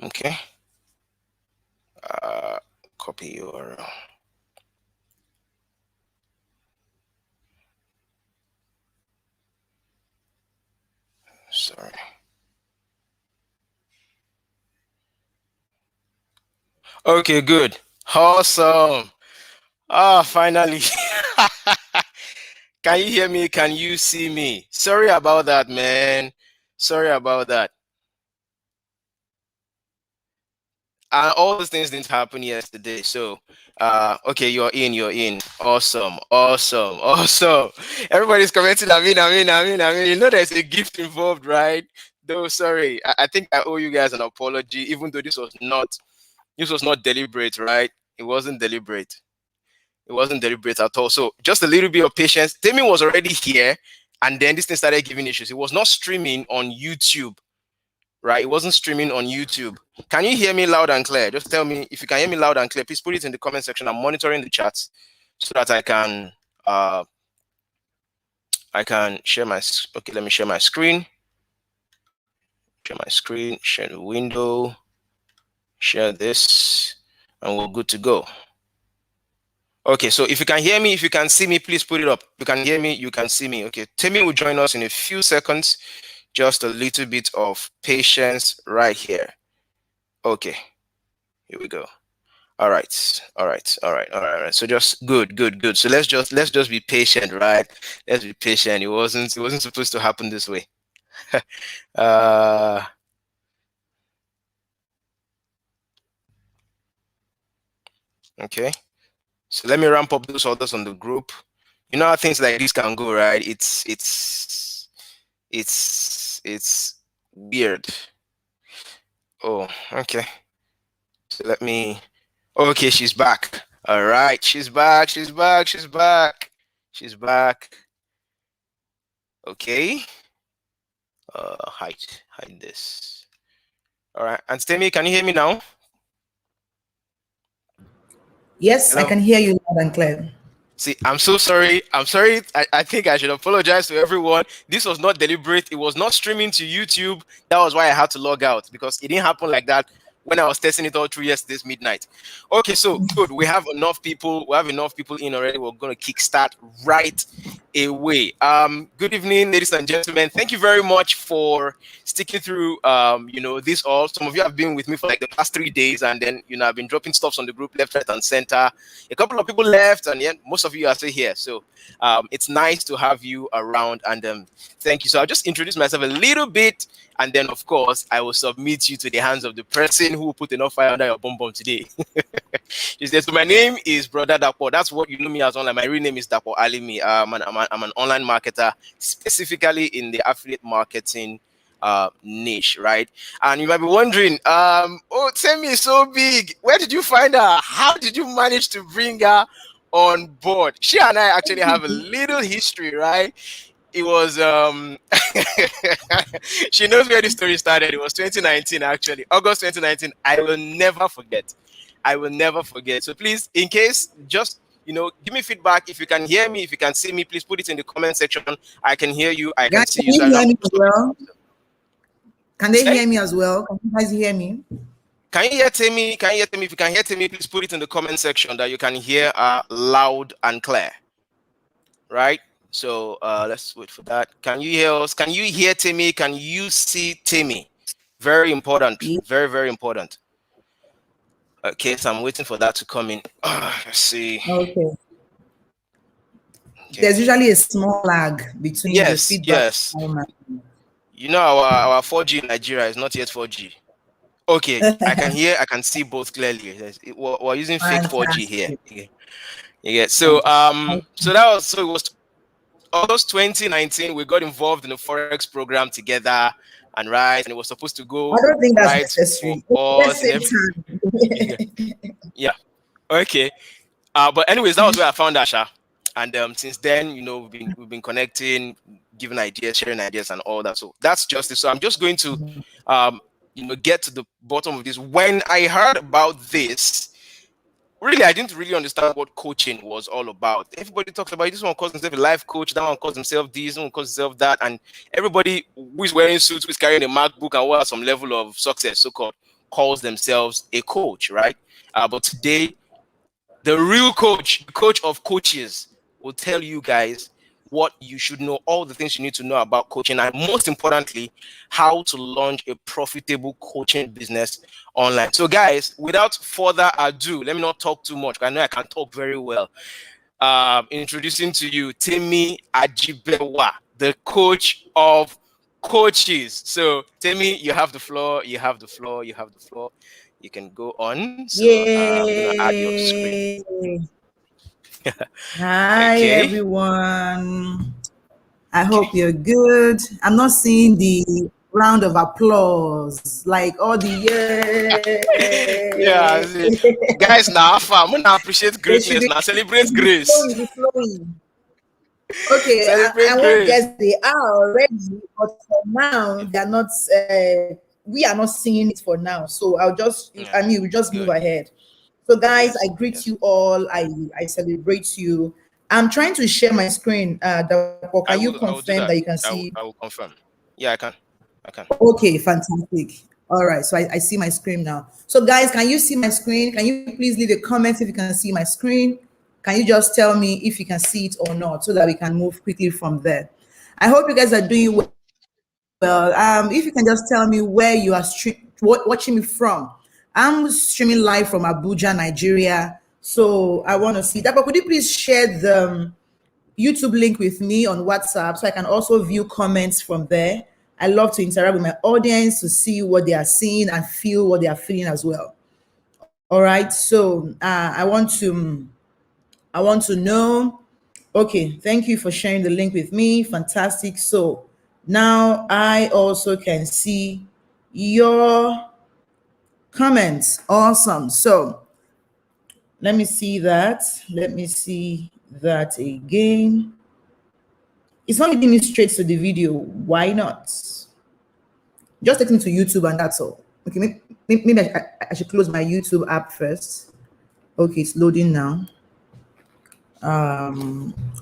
Okay. Copy URL. Sorry. Okay, good. Awesome. Ah, finally. Can you hear me? Can you see me? Sorry about that, man. Sorry about that. All those things didn't happen yesterday. So, okay, you're in. Awesome, awesome, awesome. Everybody's commenting. I mean. You know, there's a gift involved, right? Though, sorry, I think I owe you guys an apology, even though this was not deliberate, right? It wasn't deliberate. It wasn't deliberate at all. So, just a little bit of patience. Timmy was already here, and then this thing started giving issues. It was not streaming on YouTube, right? It wasn't streaming on YouTube. Can you hear me loud and clear? Just tell me if you can hear me loud and clear. Please put it in the comment section. I'm monitoring the chats so that I can share my. Okay, let me share my screen. Share my screen. Share the window. Share this, and we're good to go. Okay, so if you can hear me, if you can see me, please put it up. You can hear me, you can see me. Okay, Timmy will join us in a few seconds. Just a little bit of patience right here. Okay, here we go. All right. So just good. So let's just be patient, right? Let's be patient. It wasn't supposed to happen this way. Okay. So let me ramp up those others on the group. You know how things like this can go, right? It's weird. Oh, okay. So let me. Okay, she's back. All right, she's back. Okay. Hide this. All right, and Stemi, can you hear me now? Yes, Hello? I can hear you loud and clear. See, I'm so sorry. I think I should apologize to everyone. This was not deliberate. It was not streaming to YouTube. That was why I had to log out, because it didn't happen like that when I was testing it all through yesterday's midnight. Okay, so good. We have enough people. We have enough people in already. We're going to kickstart right away. Good evening, ladies and gentlemen. Thank you very much for sticking through. This all. Some of you have been with me for like the past 3 days, and then I've been dropping stuffs on the group left, right, and center. A couple of people left, and yet most of you are still here. So it's nice to have you around, and thank you. So I'll just introduce myself a little bit, and then of course I will submit you to the hands of the person who will put enough fire under your bum bum today. So my name is Brother Dapo. That's what you know me as online. My real name is Dapo Alimi. I'm an online marketer, specifically in the affiliate marketing niche, right? And you might be wondering, oh, Temi is so big. Where did you find her? How did you manage to bring her on board? She and I actually have a little history, right? It was she knows where the story started. It was 2019, actually, August 2019. I will never forget. So please, in case, just give me feedback. If you can hear me, if you can see me, please put it in the comment section. I can hear you, I can see you. So hear me as well? Can they hear me as well? Can you guys hear me? Can you hear Timmy? If you can hear Timmy, please put it in the comment section that you can hear loud and clear. Right? So let's wait for that. Can you hear us? Can you hear Timmy? Can you see Timmy? Very important. Very, very important. Okay, so I'm waiting for that to come in. Let's see. Okay. There's usually a small lag between the feedback. Yes. You know, our 4G in Nigeria is not yet 4G. Okay, I can see both clearly. We're using fake 4G here. Yeah. So it was August 2019. We got involved in the Forex program together, and it was supposed to go. I don't think that's necessary. Yeah. Okay. But anyways, that was where I found Asha, and since then, we've been connecting, giving ideas, sharing ideas, and all that. So that's just it. So I'm just going to get to the bottom of this. When I heard about this, really, I didn't really understand what coaching was all about. Everybody talks about it. This one calls himself a life coach, that one calls himself this, one calls himself that, and everybody who is wearing suits, who is carrying a MacBook and who has some level of success, so-called, calls themselves a coach, right? But today, the real coach, the coach of coaches, will tell you guys what you should know, all the things you need to know about coaching, and most importantly, how to launch a profitable coaching business online. So, guys, without further ado, let me not talk too much. I know I can talk very well. Introducing to you Temi Ajibewa, the coach of coaches. So, Temi, you have the floor. You have the floor. You have the floor. You can go on. So, I'm gonna add your screen. Yay! Hi, Okay. everyone. I Okay. hope you're good. I'm not seeing the round of applause, like all the Yeah. I yay. see. Guys, now, I'm gonna appreciate They should greatness. be, Now, they celebrate should be grace. flowing, be flowing. Okay, I Celebrate won't grace. guess they are already, but for now, they are not. We are not seeing it for now. So I'll just, Yeah. I mean, we just move Good. ahead. So, guys, Yes. I greet Yes. you all. I celebrate you. I'm trying to share my screen. Dapo, can I you will. I will do confirm that that. you can see? I will confirm. Yeah, I can. I can. Okay, fantastic. All right, so I see my screen now. So, guys, can you see my screen? Can you please leave a comment if you can see my screen? Can you just tell me if you can see it or not so that we can move quickly from there? I hope you guys are doing well. If you can just tell me where you are watching me from. I'm streaming live from Abuja, Nigeria. So I want to see that. But could you please share the YouTube link with me on WhatsApp so I can also view comments from there? I love to interact with my audience to see what they are seeing and feel what they are feeling as well. All right. So I want to know. Okay, thank you for sharing the link with me. Fantastic. So now I also can see your comments. Awesome. So let me see that. Let me see that again. It's not leading me straight to the video. Why not? Just take me to YouTube and that's all. Okay, maybe I should close my YouTube app first. Okay, it's loading now.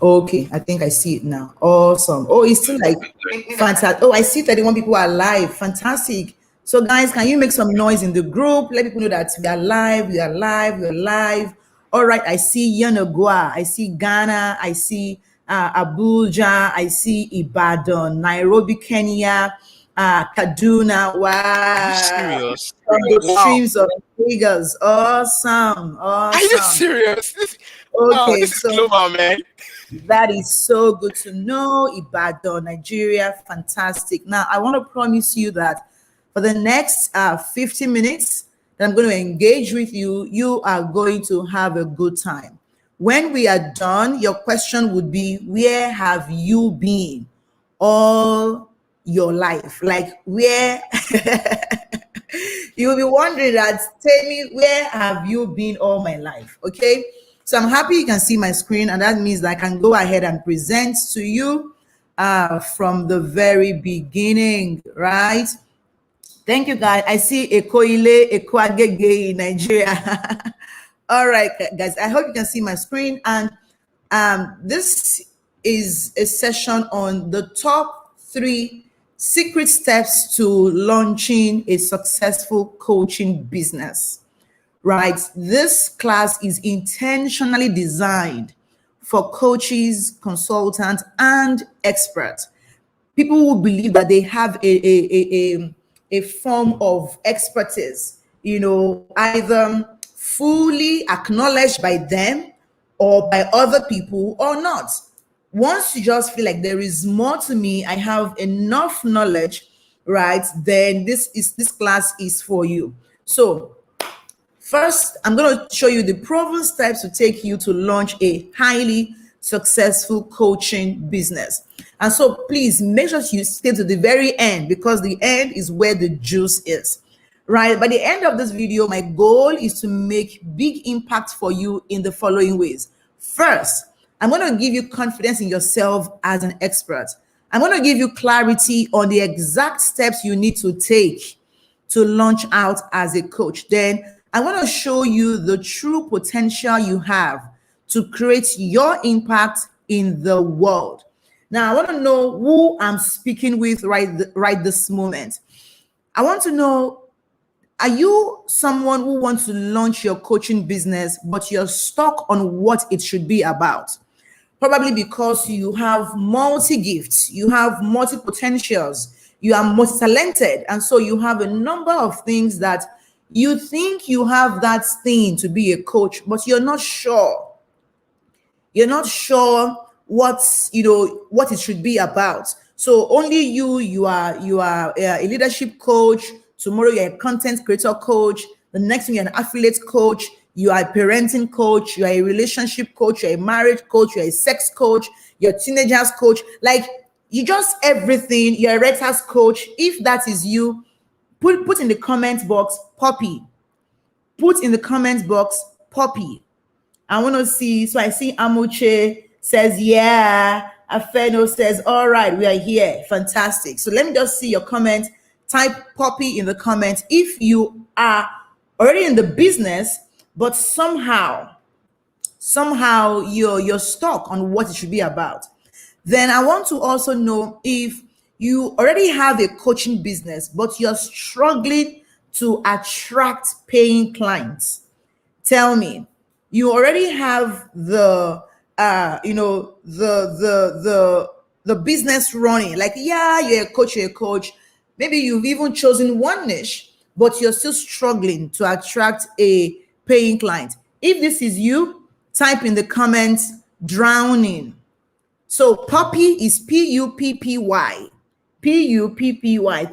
Okay, I think I see it now. Awesome. Oh, it's still like fantastic. Oh, I see 31 people are live. Fantastic. So, guys, can you make some noise in the group? Let people know that we are live, we are live, we are live. All right, I see Yanagua, I see Ghana, I see Abuja, I see Ibadan, Nairobi, Kenya, Kaduna. Are you Wow. serious? From the Wow. streams of Lagos. Awesome. Are you Awesome. serious? Wow, Okay, this is so global, man. that is so good to know. Ibadan, Nigeria, fantastic. Now, I want to promise you that for the next 50 minutes that I'm going to engage with you, you are going to have a good time. When we are done, your question would be, where have you been all your life? Like, where you'll be wondering that, tell me, where have you been all my life? Okay. So I'm happy you can see my screen, and that means that I can go ahead and present to you from the very beginning, right? Thank you, guys. I see Ekoile, Ekoagege in Nigeria. All right, guys. I hope you can see my screen. And this is a session on the top 3 secret steps to launching a successful coaching business. Right? This class is intentionally designed for coaches, consultants, and experts, people who believe that they have a form of expertise, either fully acknowledged by them or by other people or not. Once you just feel like there is more to me, I have enough knowledge, right? Then this class is for you. So first, I'm going to show you the proven steps to take you to launch a highly successful coaching business. And so please make sure you stay to the very end, because the end is where the juice is. Right? By the end of this video, my goal is to make big impact for you in the following ways. First, I'm going to give you confidence in yourself as an expert. I'm going to give you clarity on the exact steps you need to take to launch out as a coach. Then I want to show you the true potential you have to create your impact in the world. Now, I want to know who I'm speaking with right this moment. I want to know Are you someone who wants to launch your coaching business, but you're stuck on what it should be about? Probably because you have multi gifts, you have multi potentials, you are multi talented, and so you have a number of things that you think you have that thing to be a coach, but you're not sure. You're not sure what it should be about. So only you are a leadership coach. Tomorrow you're a content creator coach. The next thing you're an affiliate coach. You are a parenting coach. You are a relationship coach. You're a marriage coach. You're a sex coach. You're a teenagers coach. Like, you just everything. You're a writers coach. If that is you, put in the comment box Poppy. Put in the comment box Poppy. I want to see. So I see Amuche says, yeah. Afeno says, all right, we are here. Fantastic. So let me just see your comment. Type Poppy in the comments if you are already in the business, but somehow you're stuck on what it should be about. Then I want to also know if you already have a coaching business, but you're struggling to attract paying clients. Tell me, you already have the business running. Like, yeah, you're a coach. Maybe you've even chosen one niche, but you're still struggling to attract a paying client. If this is you, type in the comments drowning. So Poppy is Puppy. Puppy.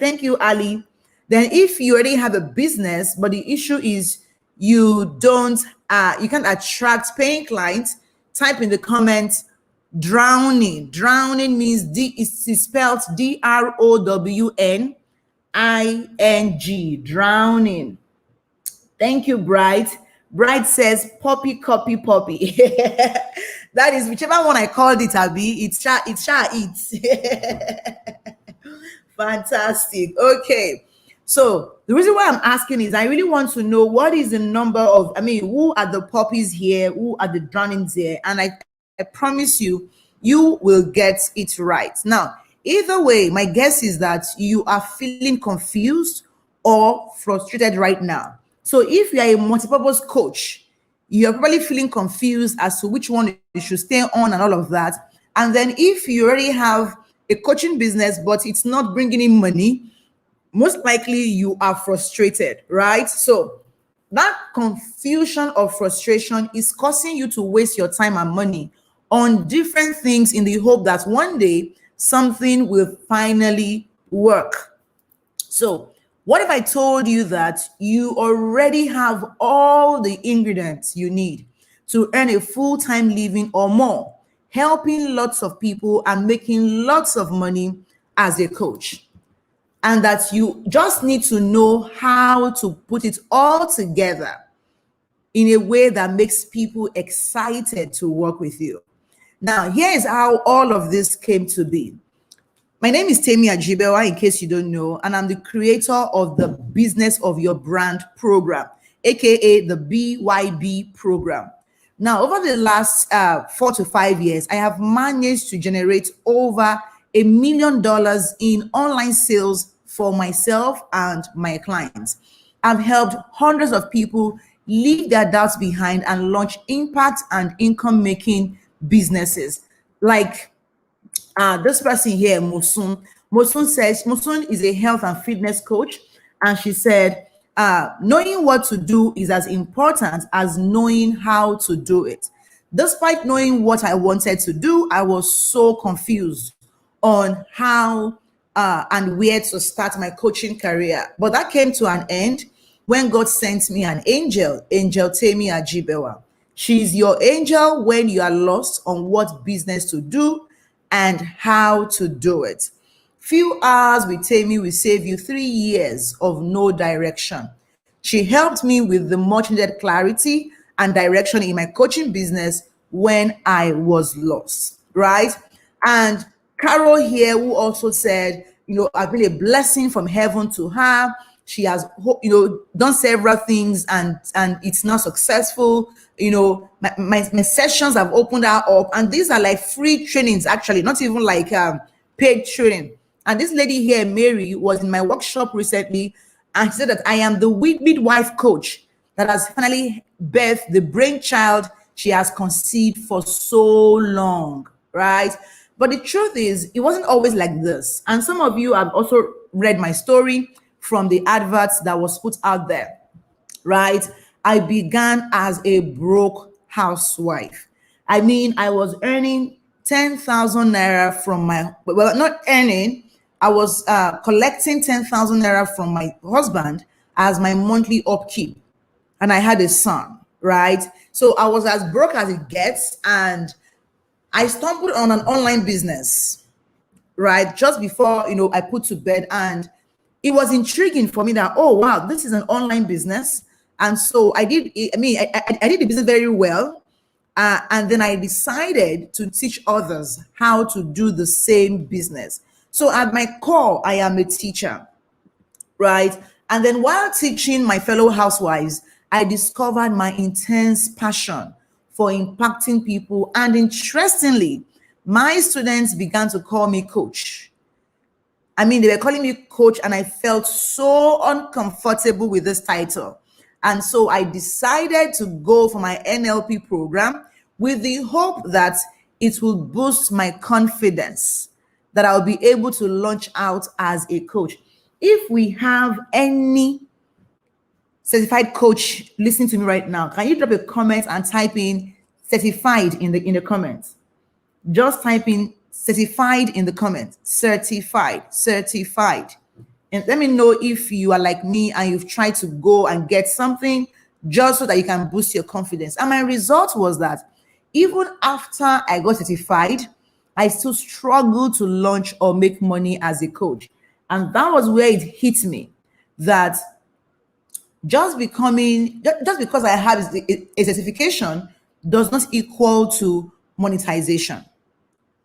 Thank you, Ali. Then if you already have a business, but the issue is you can't attract paying clients, type in the comments drowning. Drowning means it's spelled DROWNING. Drowning. Thank you, Bright. Bright says Poppy. That is whichever one I called it, Abby. It's fantastic. Okay. So the reason why I'm asking is I really want to know what is the number of, who are the puppies here, who are the drownings here, and I promise you, you will get it right. Now, either way, my guess is that you are feeling confused or frustrated right now. So if you are a multipurpose coach, you're probably feeling confused as to which one you should stay on and all of that. And then if you already have a coaching business, but it's not bringing in money, most likely you are frustrated, right? So that confusion or frustration is causing you to waste your time and money on different things in the hope that one day something will finally work. So what if I told you that you already have all the ingredients you need to earn a full-time living or more, helping lots of people and making lots of money as a coach? And that you just need to know how to put it all together in a way that makes people excited to work with you. Now, here is how all of this came to be. My name is Temi Ajibewa, in case you don't know, and I'm the creator of the Business of Your Brand program, aka the BYB program. Now, over the last 4 to 5 years, I have managed to generate over $1 million in online sales for myself and my clients. I've helped hundreds of people leave their doubts behind and launch impact and income making businesses. Like this person here, Musun. Musun is a health and fitness coach, and she said, knowing what to do is as important as knowing how to do it. Despite knowing what I wanted to do, I was so confused on how and where to start my coaching career. But that came to an end when God sent me an angel, Angel Temi Ajibewa. She's your angel when you are lost on what business to do and how to do it. Few hours with Temi will save you 3 years of no direction. She helped me with the much needed clarity and direction in my coaching business when I was lost, right? And Carol here, who also said, I've been a blessing from heaven to her. She has, done several things and it's not successful. My sessions have opened her up, and these are like free trainings, actually, not even like paid training. And this lady here, Mary, was in my workshop recently, And she said that I am the midwife coach that has finally birthed the brainchild she has conceived for so long, right? But the truth is, it wasn't always like this. And some of you have also read my story from the adverts that was put out there, right? I began as a broke housewife. I mean, I was earning 10,000 naira from my, well, not earning, I was collecting 10,000 naira from my husband as my monthly upkeep. And I had a son, right? So I was as broke as it gets. And I stumbled on an online business, right? Just before, I put to bed. And it was intriguing for me that, oh, wow, this is an online business. And so I did, I did the business very well. And then I decided to teach others how to do the same business. So at my core, I am a teacher, right? And then while teaching my fellow housewives, I discovered my intense passion for impacting people. And interestingly, my students began to call me coach. I mean, they were calling me coach, and I felt so uncomfortable with this title. And so I decided to go for my NLP program with the hope that it will boost my confidence, that I'll be able to launch out as a coach. If we have any certified coach listening to me right now, can you drop a comment and type in certified in the comments? Just type in certified in the comments. Certified. And let me know if you are like me and you've tried to go and get something just so that you can boost your confidence. And my result was that even after I got certified, I still struggled to launch or make money as a coach. And that was where it hit me that just because I have a certification does not equal to monetization.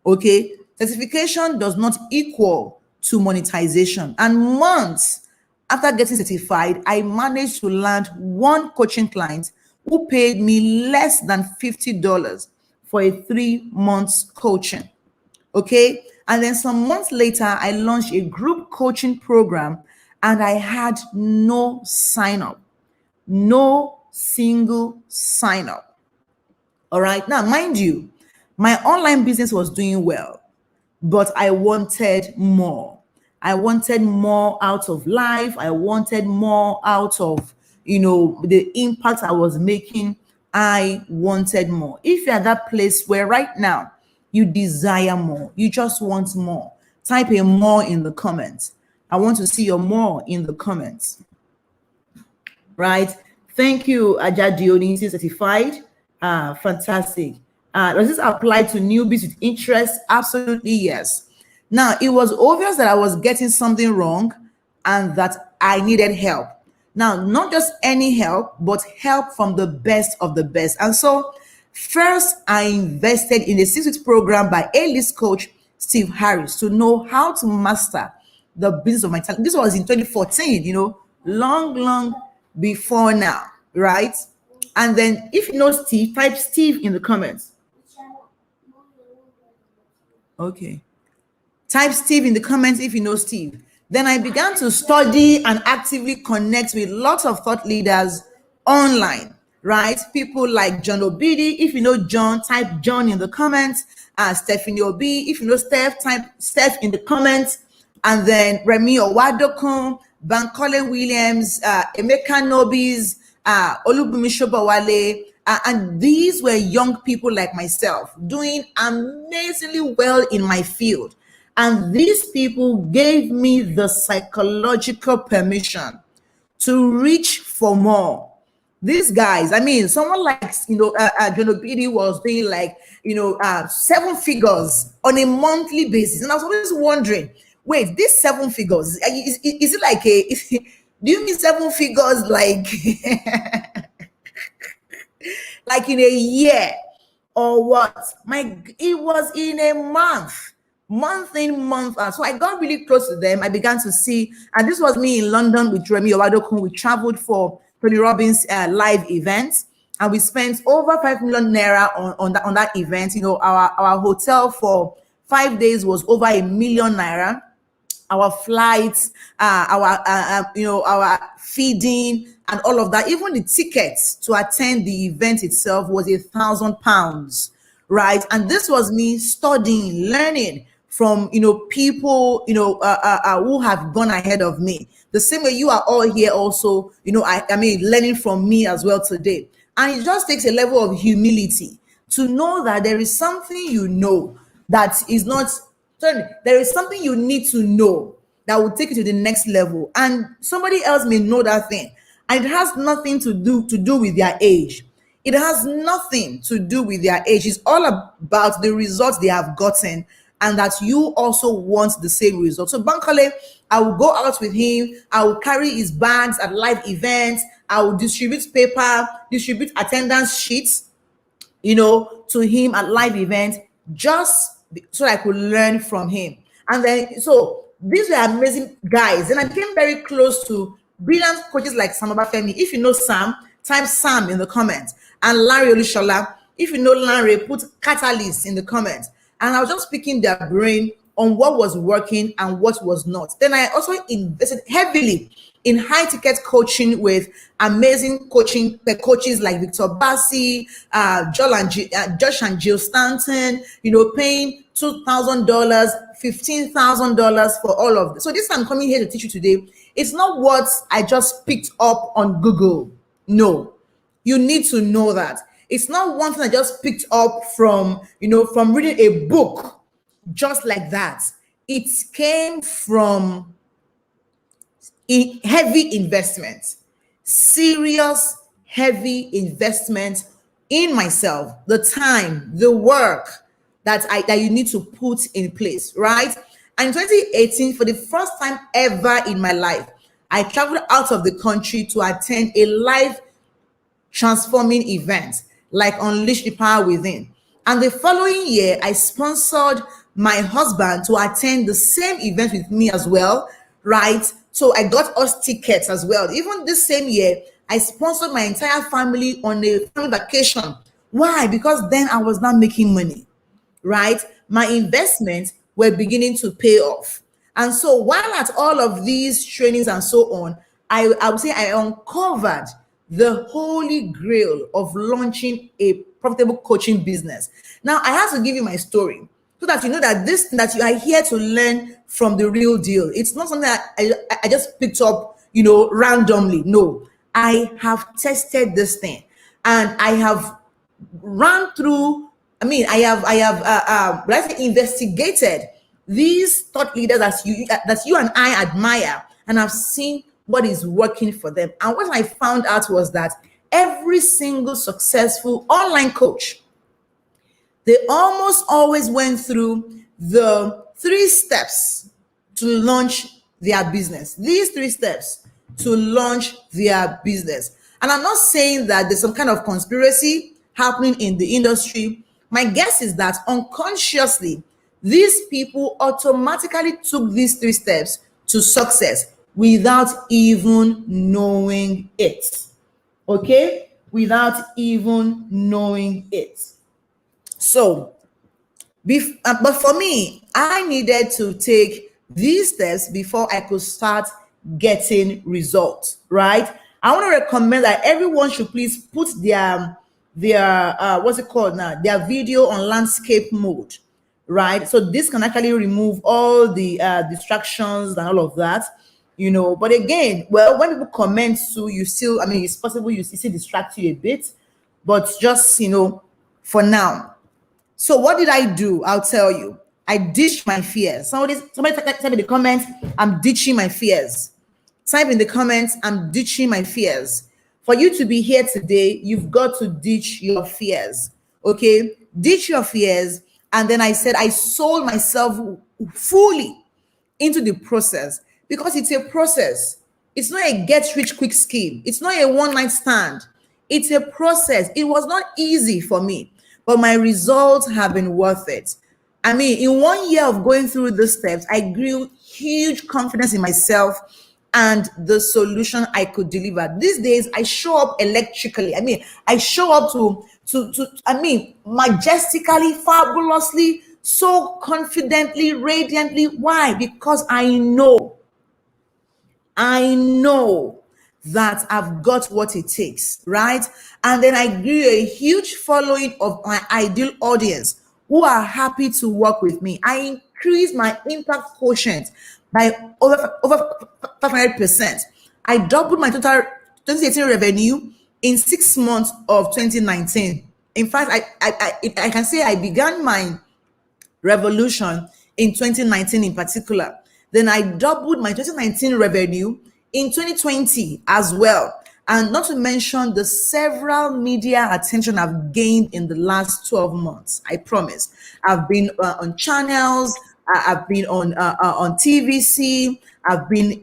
Okay, certification does not equal to monetization. And months after getting certified, I managed to land one coaching client who paid me less than $50 for a 3 months coaching. Okay, and then some months later, I launched a group coaching program, and I had no sign up, no single sign up. All right, now mind you, my online business was doing well, but I wanted more. I wanted more out of life. I wanted more out of, the impact I was making. I wanted more. If you're at that place where right now you desire more, you just want more, type a more in the comments. I want to see your more in the comments. Right? Thank you, Aja Dionisi certified. Fantastic. Does this apply to newbies with interest? Absolutely, yes. Now, it was obvious that I was getting something wrong and that I needed help. Now, not just any help, but help from the best of the best. And so, first, I invested in a 6-week program by A-list coach Steve Harris to know how to master the business of my talent. This was in 2014, long before now, right? And then if you know Steve, type Steve in the comments. Okay. Type Steve in the comments if you know Steve. Then I began to study and actively connect with lots of thought leaders online, right? People like John Obidi. If you know John, type John in the comments. Stephanie Obi. If you know Steph, type Steph in the comments. And then Remy Owadokun, Bankole Williams, Emeka Nobis, Olubumi Shobawale, and these were young people like myself doing amazingly well in my field. And these people gave me the psychological permission to reach for more. These guys, I mean, someone like, John Obidi was doing like, 7 figures on a monthly basis. And I was always wondering, wait, these 7 figures, is it like do you mean 7 figures like, like in a year or what? It was in a month in, month out. So I got really close to them. I began to see, and this was me in London with Remy Owadokun. We traveled for Tony Robbins' live event, and we spent over 5 million naira on that event. Our hotel for 5 days was over 1 million naira. our flights, our feeding and all of that. Even the tickets to attend the event itself was £1,000, right? And this was me studying, learning from people who have gone ahead of me. The same way you are all here also, I mean, learning from me as well today. And it just takes a level of humility to know that there is something that is not, there is something you need to know that will take you to the next level. And somebody else may know that thing. And it has nothing to do with their age. It has nothing to do with their age. It's all about the results they have gotten, and that you also want the same result. So Bankole, I will go out with him. I will carry his bags at live events. I will distribute paper, distribute attendance sheets, to him at live events, just so I could learn from him. And then, so these were amazing guys. And I became very close to brilliant coaches like Sam Obafemi. If you know Sam, type Sam in the comments. And Larry Olushola. If you know Larry, put Catalyst in the comments. And I was just picking their brain on what was working and what was not. Then I also invested heavily in high ticket coaching with amazing coaches like Victor Bassi, Josh and Jill Stanton, paying $2,000, $15,000 for all of this. So this I'm coming here to teach you today. It's not what I just picked up on Google. No, you need to know that. It's not one thing I just picked up from reading a book just like that. It came from heavy investment, serious, heavy investment in myself, the time, the work that you need to put in place, right? And in 2018, for the first time ever in my life, I traveled out of the country to attend a live transforming event like Unleash the Power Within. And the following year, I sponsored my husband to attend the same event with me as well, right? So I got us tickets as well. Even this same year, I sponsored my entire family on a family vacation. Why? Because then I was not making money, right? My investments were beginning to pay off. And so while at all of these trainings and so on, I would say I uncovered the holy grail of launching a profitable coaching business. Now, I have to give you my story so that you know that that you are here to learn from the real deal. It's not something that I just picked up, randomly. No, I have tested this thing, and I have run through. I have let's say investigated these thought leaders that you and I admire, and I've seen what is working for them. And what I found out was that every single successful online coach, they almost always went through the 3 steps to launch their business. These 3 steps to launch their business. And I'm not saying that there's some kind of conspiracy happening in the industry. My guess is that unconsciously, these people automatically took these 3 steps to success without even knowing it. Okay? Without even knowing it. So, but for me, I needed to take these steps before I could start getting results, right? I want to recommend that everyone should please put their what's it called now? Their video on landscape mode, right? So this can actually remove all the distractions and all of that, But again, well, when people comment, so you still, it's possible you still distract you a bit, but just for now. So what did I do? I'll tell you. I ditched my fears. Somebody type in the comments, I'm ditching my fears. Type in the comments, I'm ditching my fears. For you to be here today, you've got to ditch your fears. Okay? Ditch your fears. And then I said, I sold myself fully into the process, because it's a process. It's not a get-rich-quick scheme. It's not a one-night stand. It's a process. It was not easy for me, but my results have been worth it. In 1 year of going through the steps, I grew huge confidence in myself and the solution I could deliver. These days, I show up electrically. I show up to majestically, fabulously, so confidently, radiantly. Why? Because I know that I've got what it takes, right? And then I grew a huge following of my ideal audience who are happy to work with me. I increased my impact quotient by over 500%. I doubled my total 2018 revenue in 6 months of 2019. In fact, I can say I began my revolution in 2019 in particular. Then I doubled my 2019 revenue in 2020 as well. And not to mention the several media attention I've gained in the last 12 months. I promise. I've been on channels, I've been on TVC, I've been,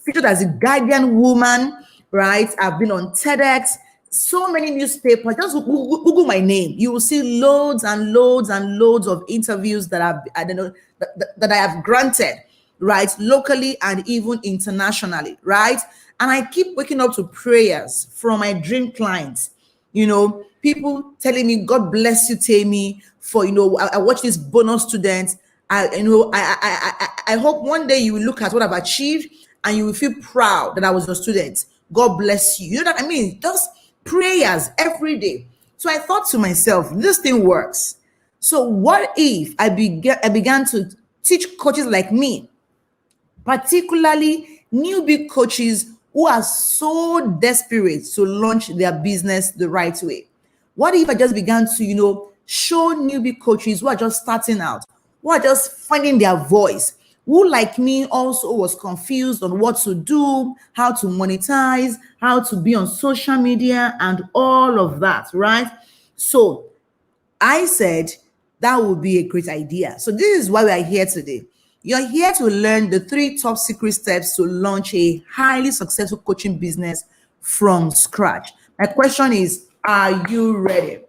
featured as a Guardian woman, right? I've been on TEDx, so many newspapers. Just Google my name. You will see loads and loads and loads of interviews that that I have granted, right? Locally and even internationally, right? And I keep waking up to prayers from my dream clients. People telling me, God bless you, Tammy, for, I watch this bonus student. I hope one day you will look at what I've achieved and you will feel proud that I was your student. God bless you. You know what I mean? Just prayers every day. So I thought to myself, this thing works. So what if I began to teach coaches like me, particularly newbie coaches who are so desperate to launch their business the right way? What if I just began to, show newbie coaches who are just starting out, who are just finding their voice, who like me also was confused on what to do, how to monetize, how to be on social media and all of that, right? So I said that would be a great idea. So this is why we are here today. You're here to learn the 3 top secret steps to launch a highly successful coaching business from scratch. My question is, are you ready?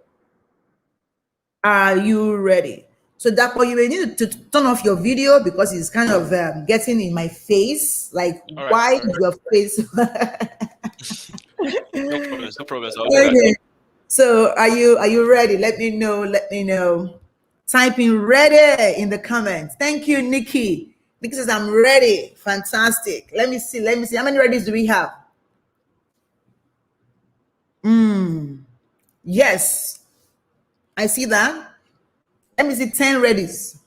Are you ready? So Dapo, you may need to turn off your video because it's kind of getting in my face. Like, All why right. is your face? No problems. No problems. I'll do that. Okay. So are you ready? Let me know. Let me know. Type in ready in the comments. Thank you, Nikki. Nikki says I'm ready. Fantastic. Let me see. How many readies do we have? Yes. I see that. Let me see 10 readies.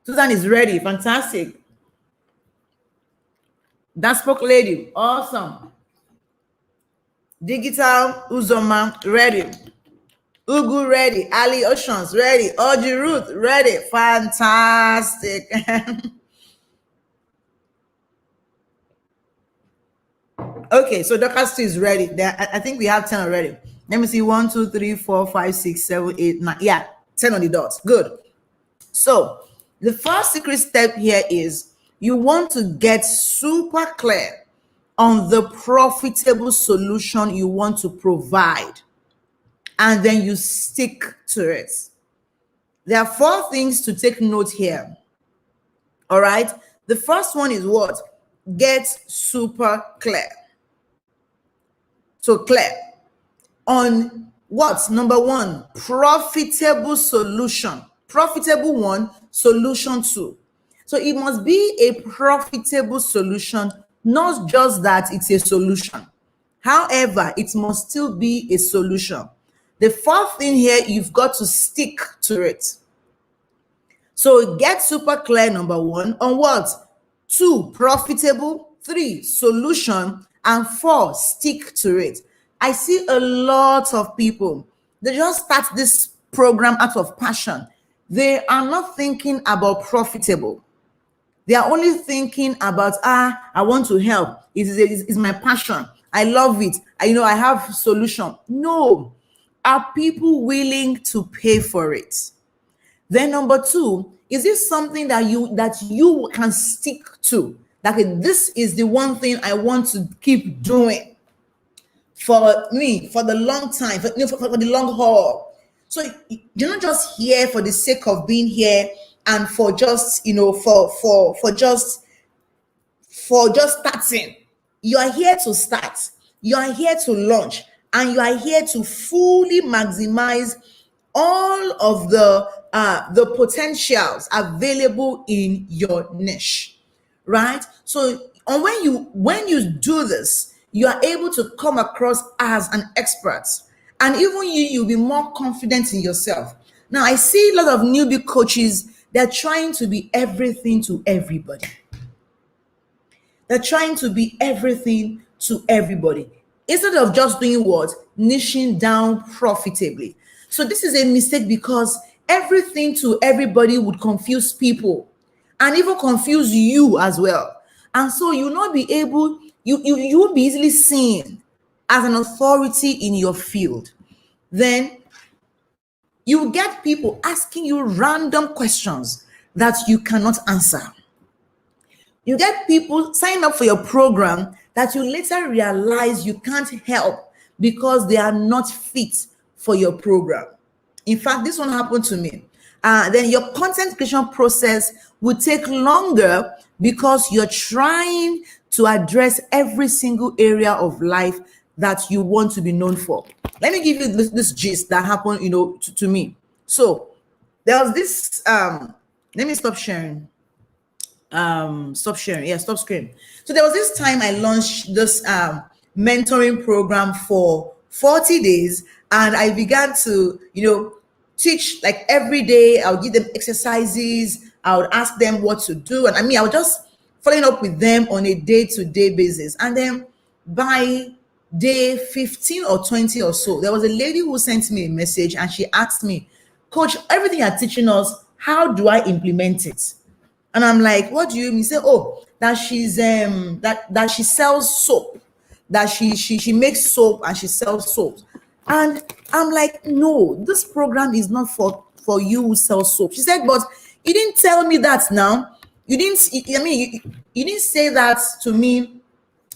Susan is ready. Fantastic. That spoke lady. Awesome. Digital Uzoma ready. Ugu ready. Ali Oceans ready. Audrey Ruth ready. Fantastic. Okay, so Doctor is ready. There, I think we have 10 already. Let me see. 1, 2, 3, 4, 5, 6, 7, 8, 9. Yeah, 10 on the dot. Good. So the first secret step here is you want to get super clear on the profitable solution you want to provide, and then you stick to it. There are 4 things to take note here. All right. The first one is what? Get super clear. So clear on what? Number 1, profitable solution. Profitable 1, solution 2. So it must be a profitable solution, not just that it's a solution. However, it must still be a solution. The 4th thing here, you've got to stick to it. So get super clear, number 1, on what? 2, profitable. 3, solution. And 4, stick to it. I see a lot of people, they just start this program out of passion. They are not thinking about profitable. They are only thinking about, I want to help. It's my passion. I love it. I have solution. No. Are people willing to pay for it? Then number 2, is this something that you can stick to? That this is the one thing I want to keep doing for me for the long time, for the long haul. So you're not just here for the sake of being here and for just for just starting. You are here to start. You are here to launch. and you are here to fully maximize all of the potentials available in your niche, right? So, and when you do this, you are able to come across as an expert, and even you'll be more confident in yourself. Now, I see a lot of newbie coaches. They're trying to be everything to everybody. They're trying to be everything to everybody instead of just doing what? Niching down profitably. So this is a mistake, because everything to everybody would confuse people and even confuse you as well. And so you'll not be able, you won't be easily seen as an authority in your field. Then you get people asking you random questions that you cannot answer. You get people sign up for your program that you later realize you can't help because they are not fit for your program. In fact, this one happened to me. Then your content creation process will take longer because you're trying to address every single area of life that you want to be known for. Let me give you this gist that happened, to me. So there was this. Let me stop sharing. Stop sharing. Yeah, stop screen. So there was this time I launched this mentoring program for 40 days, and I began to teach like every day. I'll give them exercises, I would ask them what to do, and I was just following up with them on a day-to-day basis. And then by day 15 or 20 or so, there was a lady who sent me a message, and she asked me, "Coach, everything you're teaching us, how do I implement it?" And I'm like, "What do you mean?" Say, "Oh, that she's that she sells soap, that she makes soap and she sells soap." And I'm like, "No, this program is not for you who sell soap." She said, "But you didn't tell me that now. You didn't. You didn't say that to me,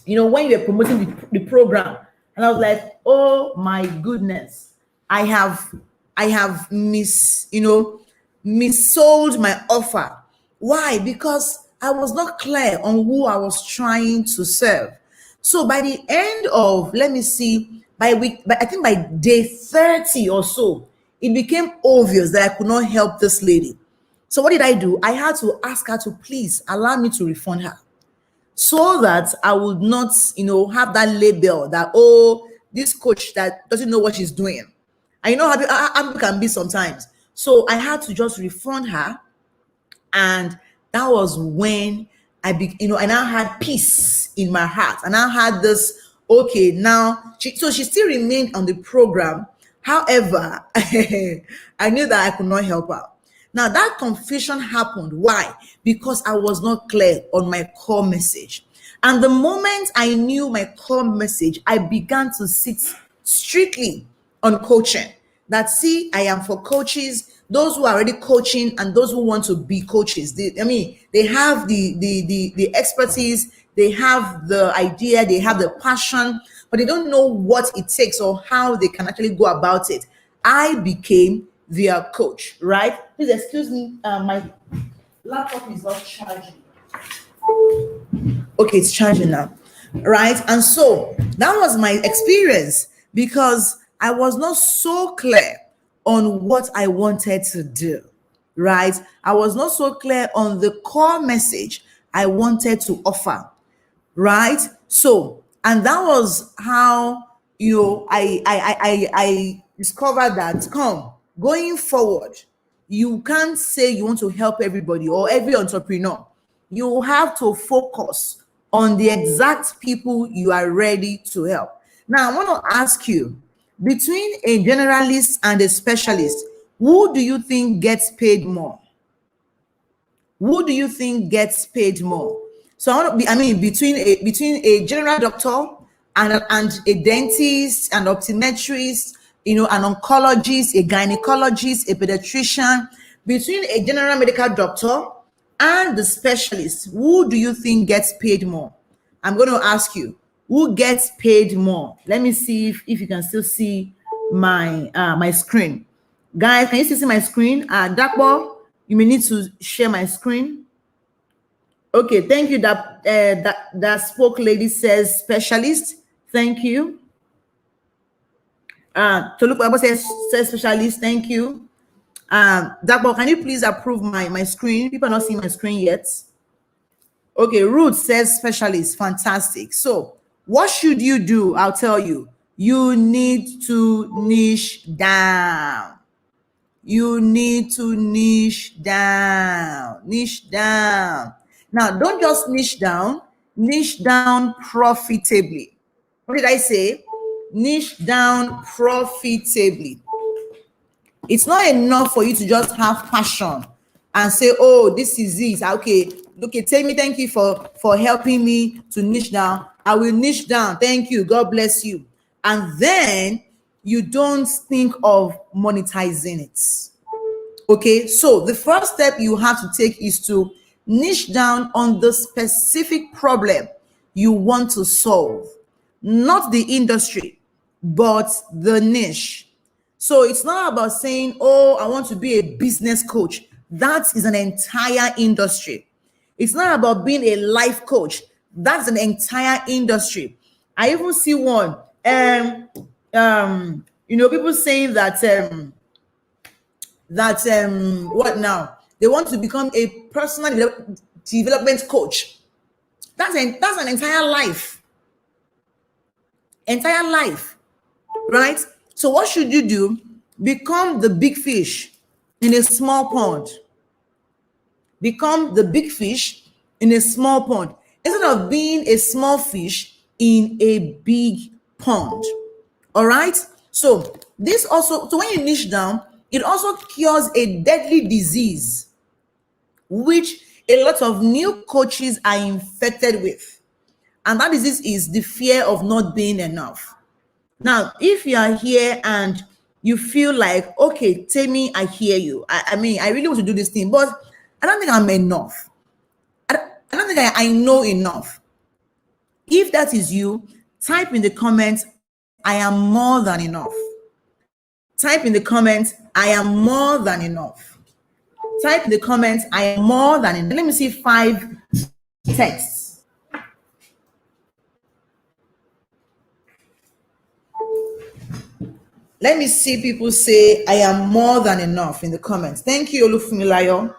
when you were promoting the program." And I was like, "Oh my goodness, I have missold my offer." Why? Because I was not clear on who I was trying to serve. So by the end of, let me see, I think by day 30 or so, it became obvious that I could not help this lady. So what did I do? I had to ask her to please allow me to refund her, so that I would not, have that label that, "Oh, this coach that doesn't know what she's doing." And you know how people can be sometimes. So I had to just refund her, and that was when I now had peace in my heart, and I had this. Okay, now so she still remained on the program. However, I knew that I could not help her. Now that confusion happened. Why? Because I was not clear on my core message. And the moment I knew my core message, I began to sit strictly on coaching. That, see, I am for coaches, those who are already coaching and those who want to be coaches. They have the expertise, they have the idea, they have the passion, but they don't know what it takes or how they can actually go about it. I became their coach, right? Please excuse me, my laptop is not charging. Okay, it's charging now, right? And so that was my experience, because I was not so clear on what I wanted to do, right? I was not so clear on the core message I wanted to offer, right? So, and that was how I discovered that, going forward, you can't say you want to help everybody or every entrepreneur. You have to focus on the exact people you are ready to help. Now, I want to ask you, between a generalist and a specialist, who do you think gets paid more? Who do you think gets paid more? So I want to be, between a general doctor and a dentist, an optometrist, an oncologist, a gynecologist, a pediatrician, between a general medical doctor and the specialist, who do you think gets paid more? I'm going to ask you, who gets paid more? Let me see if you can still see my screen. Guys, can you still see my screen? Dakbo, you may need to share my screen. Okay, thank you. That spoke lady says specialist. Thank you. Tolupo says specialist. Thank you. Dagbo, can you please approve my screen? People are not seeing my screen yet. Okay, Ruth says specialist. Fantastic. So, what should you do? I'll tell you. You need to niche down. You need to niche down. Niche down. Now, don't just niche down profitably. What did I say? Niche down profitably. It's not enough for you to just have passion and say, oh, this is it. Okay, tell me, thank you for helping me to niche down. I will niche down. Thank you. God bless you. And then you don't think of monetizing it. Okay, so the first step you have to take is to niche down on the specific problem you want to solve, not the industry, but the niche. So it's not about saying, oh, I want to be a business coach. That is an entire industry. It's not about being a life coach. That's an entire industry. I even see one, people saying what now? They want to become a personal development coach. That's an entire life. Entire life, right? So what should you do? Become the big fish in a small pond. Become the big fish in a small pond instead of being a small fish in a big pond. All right. So when you niche down, it also cures a deadly disease, which a lot of new coaches are infected with. And that disease is the fear of not being enough. Now, if you are here and you feel like, okay, Tammy, I hear you. I mean, I really want to do this thing, but I don't think I'm enough. I don't think I know enough. If that is you, type in the comments, I am more than enough. Type in the comments, I am more than enough. Type in the comments, I am more than enough. Let me see 5 texts. Let me see people say, I am more than enough in the comments. Thank you, Olufumilayo.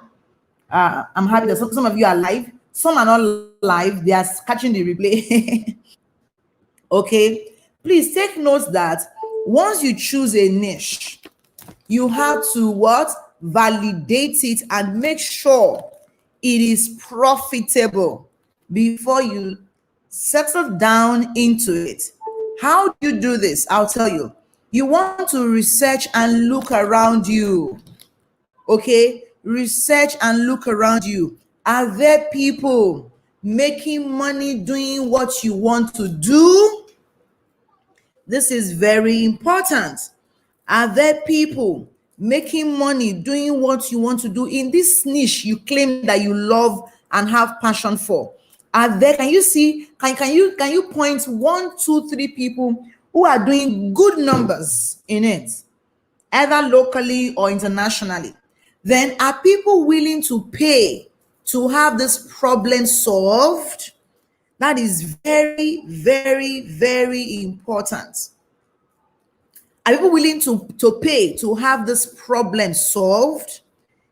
I'm happy that some of you are live. Some are not live. They are catching the replay. Okay. Please take note that once you choose a niche, you have to what? Validate it and make sure it is profitable before you settle down into it. How do you do this? I'll tell you. You want to research and look around you. Okay? Research and look around you. Are there people making money doing what you want to do? This is very important. Are there people making money doing what you want to do in this niche you claim that you love and have passion for? Are there, can you see, can you point 1, 2, 3 people who are doing good numbers in it, either locally or internationally? Then are people willing to pay to have this problem solved? That is very, very, very important. Are people willing to pay to have this problem solved?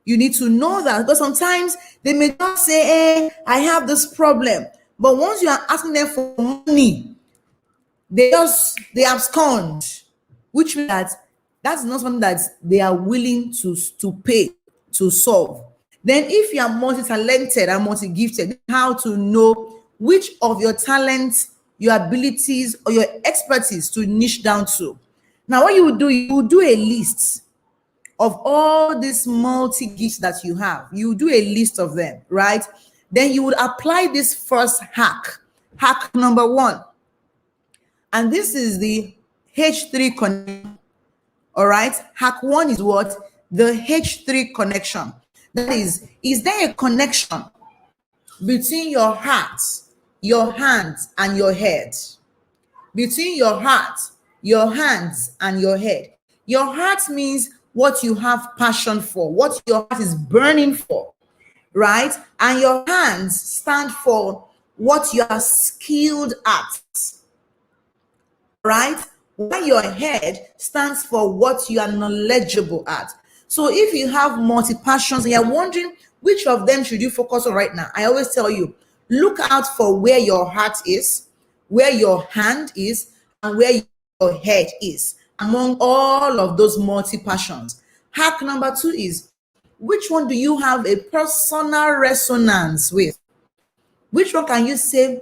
You need to know that, because sometimes they may just say, hey, I have this problem. But once you are asking them for money, they abscond, which means that that's not something that they are willing to pay to solve. Then if you are multi-talented and multi-gifted, how to know which of your talents, your abilities, or your expertise to niche down to. Now, what you will do, you will do a list of all these multi-gifts that you have. You do a list of them, right? Then you would apply this first hack. Hack number 1. And this is the H3 connection. All right. Hack 1 is what? The H3 connection. That is there a connection between your heart, your hands, and your head? Between your heart, your hands, and your head. Your heart means what you have passion for, what your heart is burning for, right? And your hands stand for what you are skilled at, right? while your head stands for what you are knowledgeable at. So if you have multi-passions and you're wondering which of them should you focus on right now, I always tell you, look out for where your heart is, where your hand is, and where your head is among all of those multi-passions. Hack number 2 is, which one do you have a personal resonance with? Which one can you say,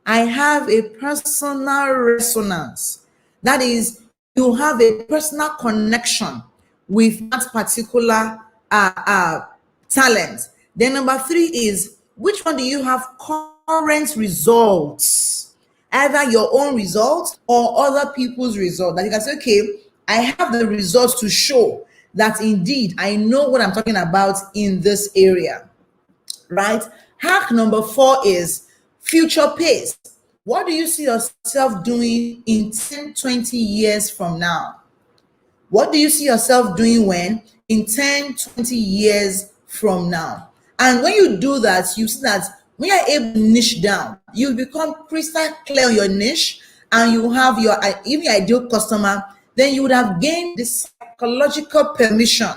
I have a personal resonance? That is, you have a personal connection with that particular talent. Then number 3 is, which one do you have current results? Either your own results or other people's results. That you can say, okay, I have the results to show that indeed I know what I'm talking about in this area, right? Hack number 4 is future pace. What do you see yourself doing in 10, 20 years from now? What do you see yourself doing when? In 10, 20 years from now. And when you do that, you see that when you're able to niche down, you become crystal clear on your niche, and you have your even your ideal customer, then you would have gained the psychological permission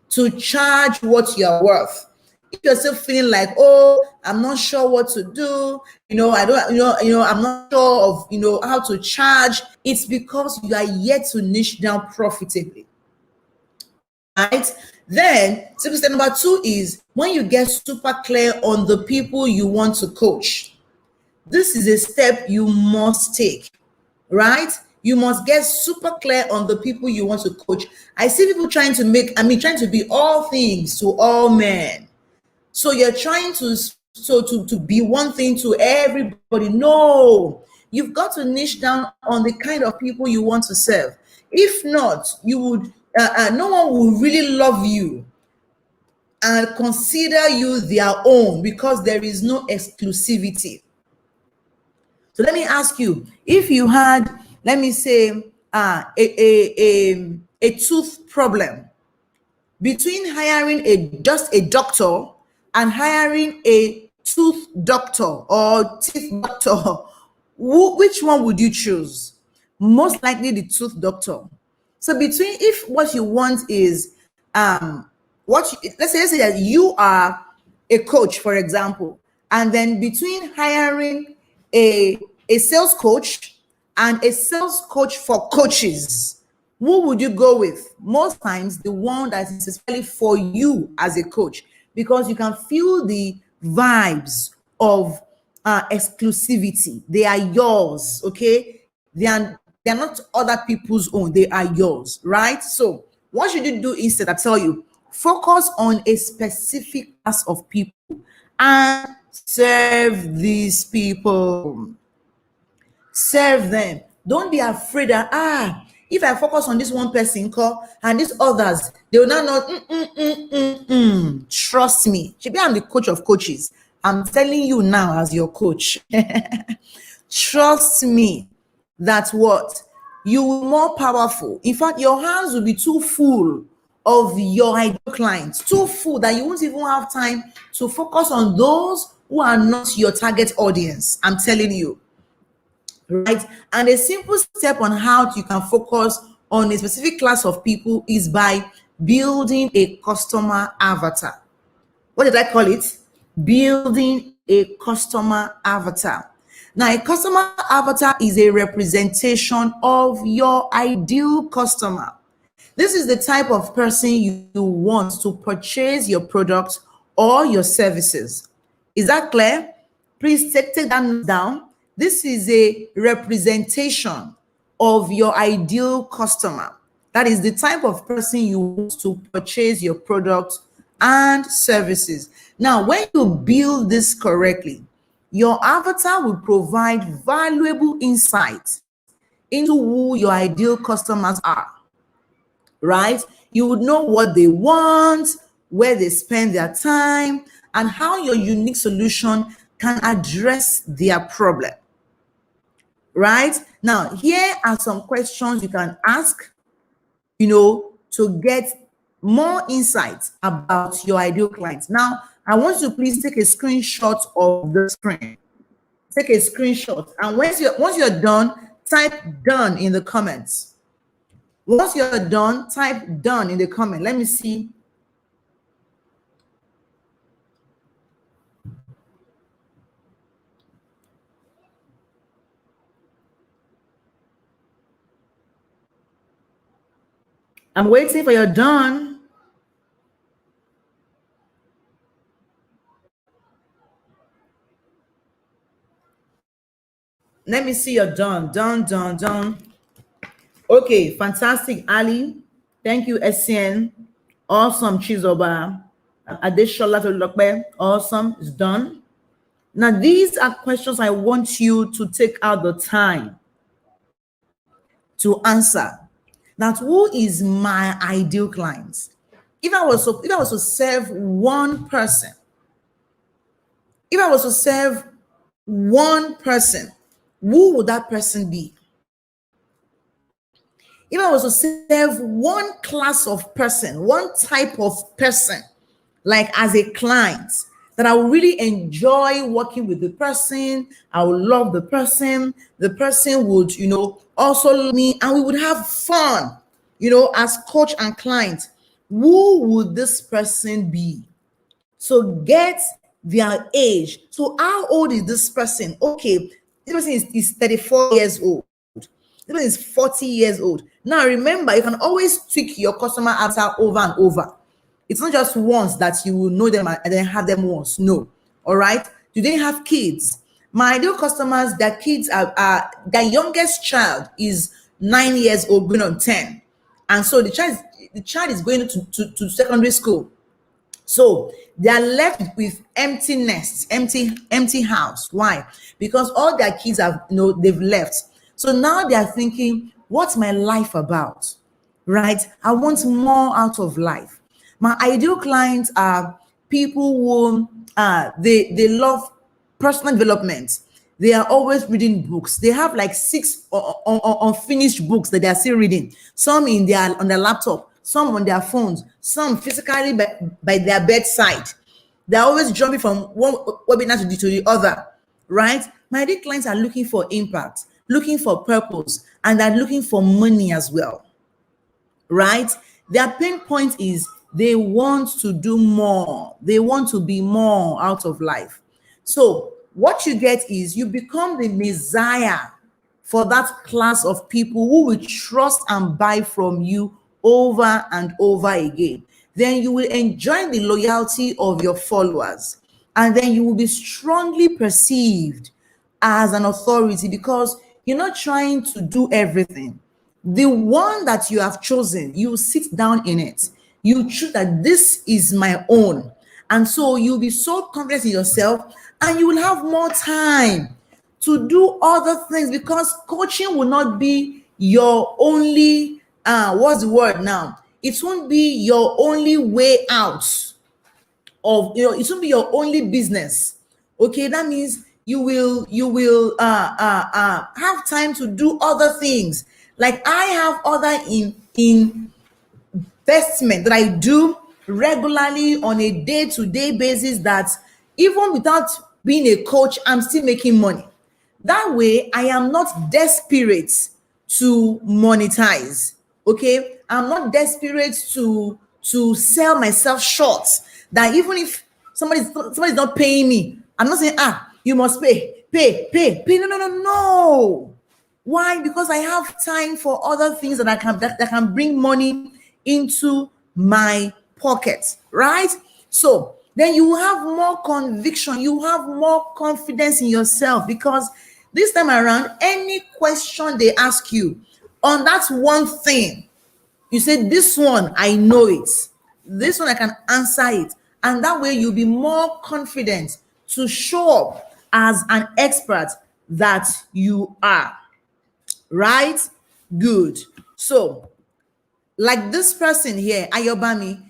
to charge what you're worth. If you're still feeling like, oh, I'm not sure what to do, I don't, I'm not sure of, how to charge, it's because you are yet to niche down profitably, right? Then, step number 2 is when you get super clear on the people you want to coach. This is a step you must take, right? You must get super clear on the people you want to coach. I see people trying to be all things to all men. So you're trying to be one thing to everybody. No, you've got to niche down on the kind of people you want to serve. If not, you would no one will really love you and consider you their own, because there is no exclusivity. So let me ask you, if you had, let me say, a tooth problem, between hiring just a doctor and hiring a tooth doctor or teeth doctor, which one would you choose? Most likely the tooth doctor. So between, if what you want is let's say that you are a coach, for example, and then between hiring a sales coach and a sales coach for coaches, who would you go with? Most times the one that is especially for you as a coach, because you can feel the vibes of exclusivity. They are yours, okay? They're not other people's own, they are yours, right? So what should you do instead? I tell you, focus on a specific class of people and serve these people. Serve them. Don't be afraid that if I focus on this one person call and these others, they will not know. Trust me. Maybe I'm the coach of coaches. I'm telling you now as your coach. Trust me that what you will more powerful. In fact, your hands will be too full of your ideal clients, too full that you won't even have time to focus on those who are not your target audience. I'm telling you. Right? And a simple step on how you can focus on a specific class of people is by building a customer avatar. What did I call it? Building a customer avatar. Now, a customer avatar is a representation of your ideal customer. This is the type of person you want to purchase your product or your services. Is that clear? Please take that down. This is a representation of your ideal customer. That is the type of person you want to purchase your product and services. Now, when you build this correctly, your avatar will provide valuable insights into who your ideal customers are, right? You would know what they want, where they spend their time, and how your unique solution can address their problem. Right? Now, here are some questions you can ask, to get more insights about your ideal clients. Now, I want you to please take a screenshot of the screen. Take a screenshot. And once you're done, Type done in the comments. Once you're done, type done in the comment. Let me see. I'm waiting for your done. Let me see your done. Done. Okay, fantastic, Ali. Thank you, SCN. Awesome, Chizoba. Adeshola Tolokpe. Awesome, it's done. Now, these are questions I want you to take out the time to answer. That who is my ideal client? If I was to serve one person, if I was to serve one person, who would that person be? If I was to serve one class of person, one type of person, like as a client, that I would really enjoy working with the person, I would love the person would, also love me, and we would have fun, as coach and client. Who would this person be? So get their age. So how old is this person? Okay, this person is 34 years old. This person is 40 years old. Now remember, you can always tweak your customer avatar over and over. It's not just once that you will know them and then have them once. No. All right. Do they have kids? My ideal customers, their kids are their youngest child is 9 years old, going on 10. And so the child is going to secondary school. So they are left with empty nests, empty house. Why? Because all their kids they've left. So now they are thinking, what's my life about? Right? I want more out of life. My ideal clients are people who they love personal development. They are always reading books. They have like 6 unfinished books that they are still reading. Some on their laptop, some on their phones, some physically by their bedside. They're always jumping from one webinar to the other, right? My ideal clients are looking for impact, looking for purpose, and they're looking for money as well, right? Their pain point is they want to do more. They want to be more out of life. So what you get is you become the messiah for that class of people who will trust and buy from you over and over again. Then you will enjoy the loyalty of your followers, and then you will be strongly perceived as an authority because you're not trying to do everything. The one that you have chosen, you sit down in it. You choose that this is my own. And so you'll be so confident in yourself and you will have more time to do other things because coaching will not be your only, what's the word now? It won't be your only way out of, it won't be your only business. Okay, that means you will have time to do other things. Like I have other investment that I do regularly on a day-to-day basis that even without being a coach, I'm still making money. That way, I am not desperate to monetize. Okay, I'm not desperate to sell myself short. That even if somebody's not paying me, I'm not saying you must pay. No. Why? Because I have time for other things that can bring money into my pocket, right? So then you have more conviction, you have more confidence in yourself because this time around, any question they ask you on that one thing, you say, this one, I know it. This one, I can answer it. And that way you'll be more confident to show up as an expert that you are. Right? Good. So, like this person here, Ayobami,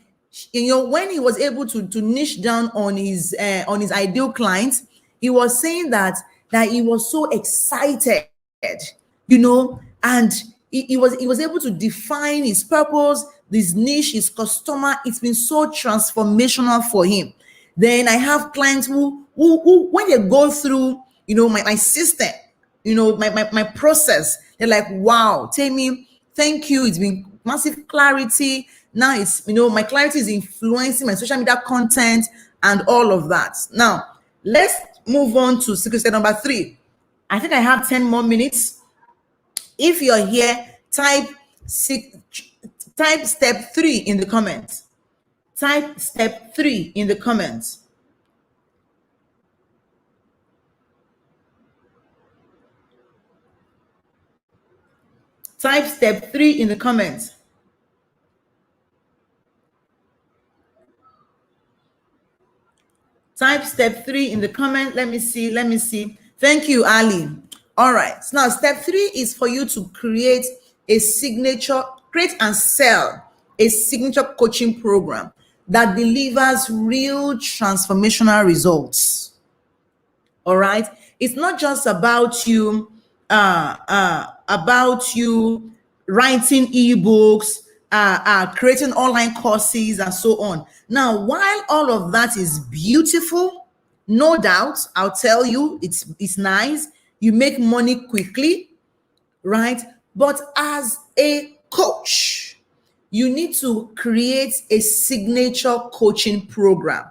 when he was able to niche down on his ideal clients, he was saying that he was so excited, and he was able to define his purpose, this niche, his customer. It's been so transformational for him. Then I have clients who when they go through, my system, my process, They're like, wow, Tammy, thank you. It's been massive clarity. Now it's, my clarity is influencing my social media content and all of that. Now, let's move on to secret step number 3. I think I have 10 more minutes. If you're here, type step 3 in the comments. Type step 3 in the comments. Type step 3 in the comments. Type step 3 in the comment. Let me see. Thank you, Ali. All right. So now step 3 is for you to create and sell a signature coaching program that delivers real transformational results. All right. It's not just about you writing ebooks, creating online courses and so on. Now, while all of that is beautiful, no doubt, I'll tell you, it's nice. You make money quickly, right? But as a coach, you need to create a signature coaching program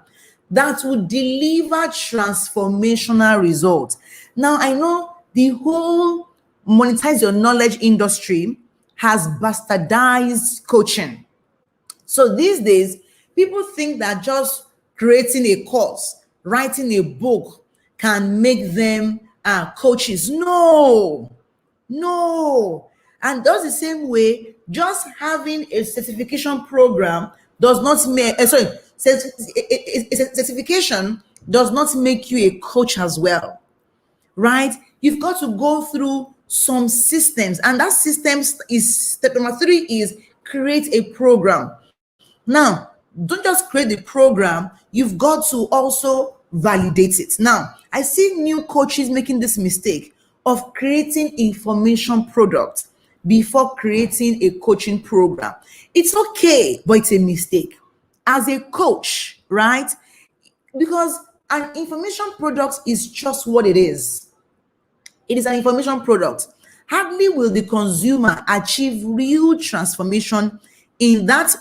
that will deliver transformational results. Now, I know the whole monetize your knowledge industry has bastardized coaching. So these days, people think that just creating a course, writing a book can make them coaches. No. And that's the same way, just having a certification program does not make, certification does not make you a coach as well, right? You've got to go through some systems, and that systems is step number 3 is create a program. Now, don't just create the program, you've got to also validate it. Now, I see new coaches making this mistake of creating information products before creating a coaching program. It's okay, but it's a mistake. As a coach, right? Because an information product is just what it is. It is an information product. Hardly will the consumer achieve real transformation in that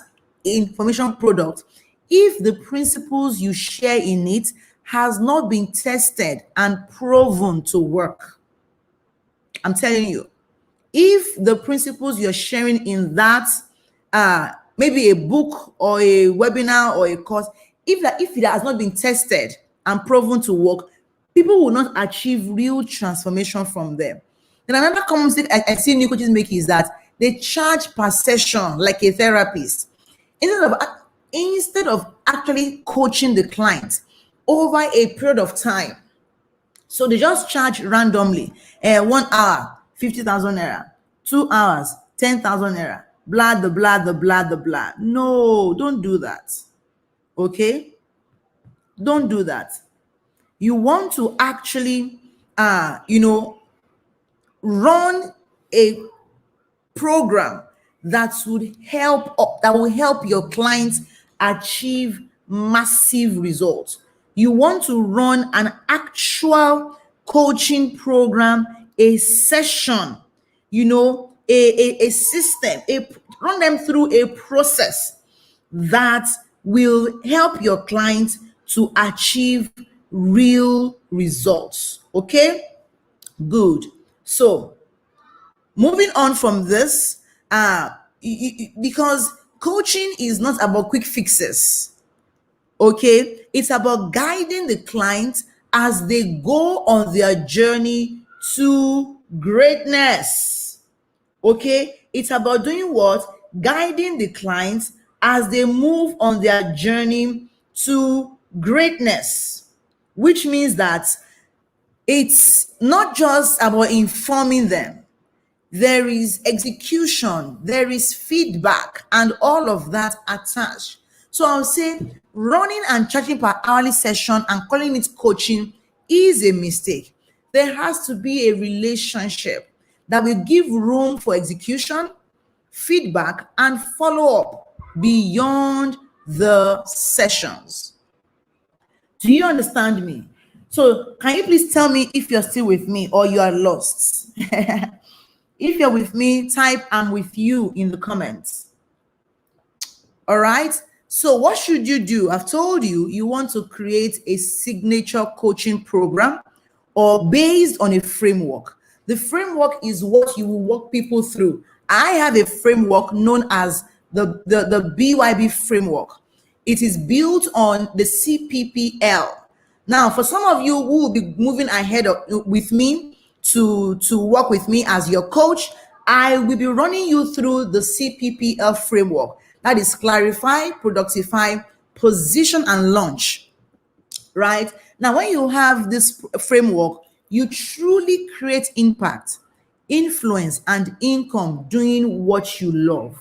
information product if the principles you share in it has not been tested and proven to work. I'm telling you, if the principles you're sharing in that maybe a book or a webinar or a course, if it has not been tested and proven to work, people will not achieve real transformation from them. Then another common mistake I see new coaches make is that they charge per session like a therapist instead of actually coaching the client over a period of time. So they just charge randomly. 1 hour, 50,000 naira. 2 hours, 10,000 naira. Blah, the blah, the blah, the blah. No, don't do that. Okay? Don't do that. You want to actually, run a program that will help your clients achieve massive results. You want to run an actual coaching program, a session, a system, run them through a process that will help your clients to achieve real results. Okay? Good. So, moving on from this, because coaching is not about quick fixes. Okay? It's about guiding the client as they go on their journey to greatness. Okay? It's about doing what? Guiding the clients as they move on their journey to greatness, which means that it's not just about informing them. There is execution, there is feedback, and all of that attached. So I'll say running and charging per hourly session and calling it coaching is a mistake. There has to be a relationship that will give room for execution, feedback, and follow-up beyond the sessions. Do you understand me? So can you please tell me if you're still with me or you are lost? If you're with me, type I'm with you in the comments. All right. So what should you do? I've told you you want to create a signature coaching program or based on a framework. The framework is what you will walk people through. I have a framework known as the BYB framework. It is built on the CPPL. Now, for some of you who will be moving ahead with me to work with me as your coach, I will be running you through the CPPL framework. That is clarify, productify, position, and launch. Right? Now, when you have this framework, you truly create impact, influence, and income doing what you love.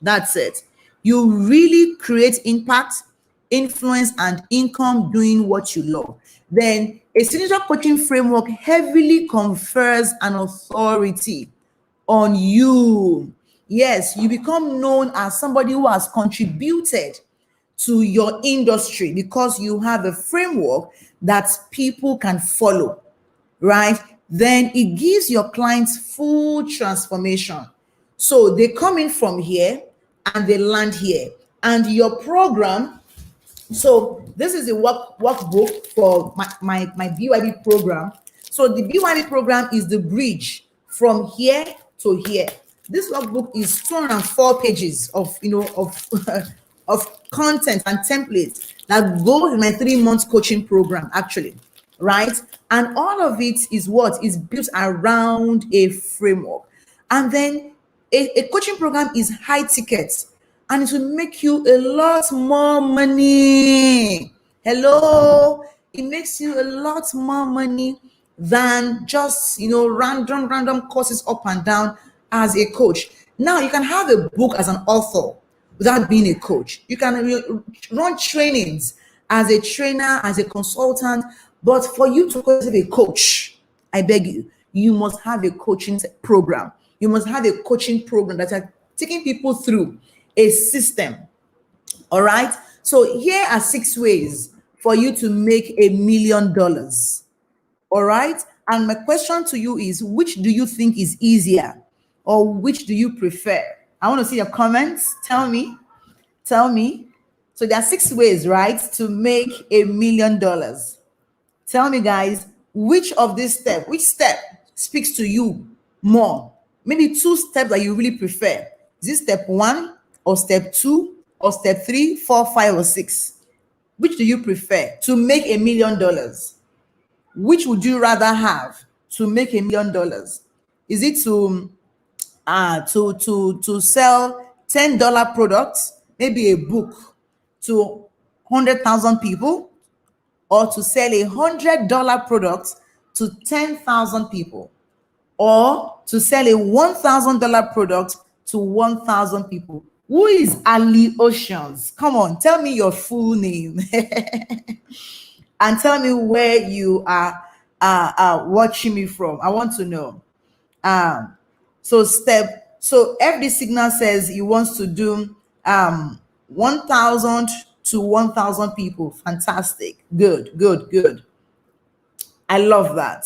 That's it. You really create impact, influence, and income doing what you love. Then a signature coaching framework heavily confers an authority on you. Yes, you become known as somebody who has contributed to your industry because you have a framework that people can follow, right? Then it gives your clients full transformation. So they come in from here and they land here. And your program, so this is a workbook for my BYB program. So the BYB program is the bridge from here to here. This workbook is 204 pages of of content and templates that go with my 3 months coaching program, actually, right? And all of it is what is built around a framework. And then a coaching program is high ticket and it will make you a lot more money. Hello, it makes you a lot more money than just random courses up and down as a coach. Now you can have a book as an author without being a coach. You can run trainings as a trainer, as a consultant, but for you to call yourself a coach, I beg you, you must have a coaching program. You must have a coaching program that are taking people through a system. All right. So here are 6 ways for you to make $1 million. All right. And my question to you is, which do you think is easier or which do you prefer? I want to see your comments. Tell me. Tell me. So there are 6 ways, right, to make $1 million. Tell me, guys, which step speaks to you more? Maybe 2 steps that you really prefer. Is it step 1 or step 2 or step 3, 4, 5, or 6? Which do you prefer to make $1 million? Which would you rather have to make $1 million? Is it to sell $10 products, maybe a book, to 100,000 people, or to sell $100 product to 10,000 people, or to sell a $1,000 product to 1,000 people? Who is Ali Oceans? Come on, tell me your full name and tell me where you are watching me from. I want to know. So FD Signal says he wants to do 1,000 to 1,000 people. Fantastic. Good. I love that.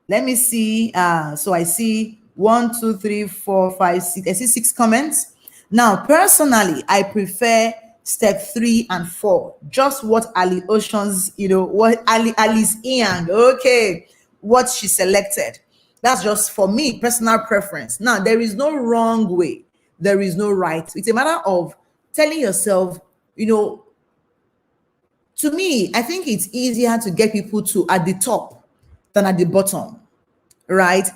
Let me see. So I see 1, 2, 3, 4, 5, 6. I see 6 comments. Now, personally, I prefer step 3 and 4. Just what Ali Oceans, what Alice Ian, okay, what she selected. That's just for me, personal preference. Now, there is no wrong way. There is no right. It's a matter of telling yourself, to me, I think it's easier to get people to at the top than at the bottom, right?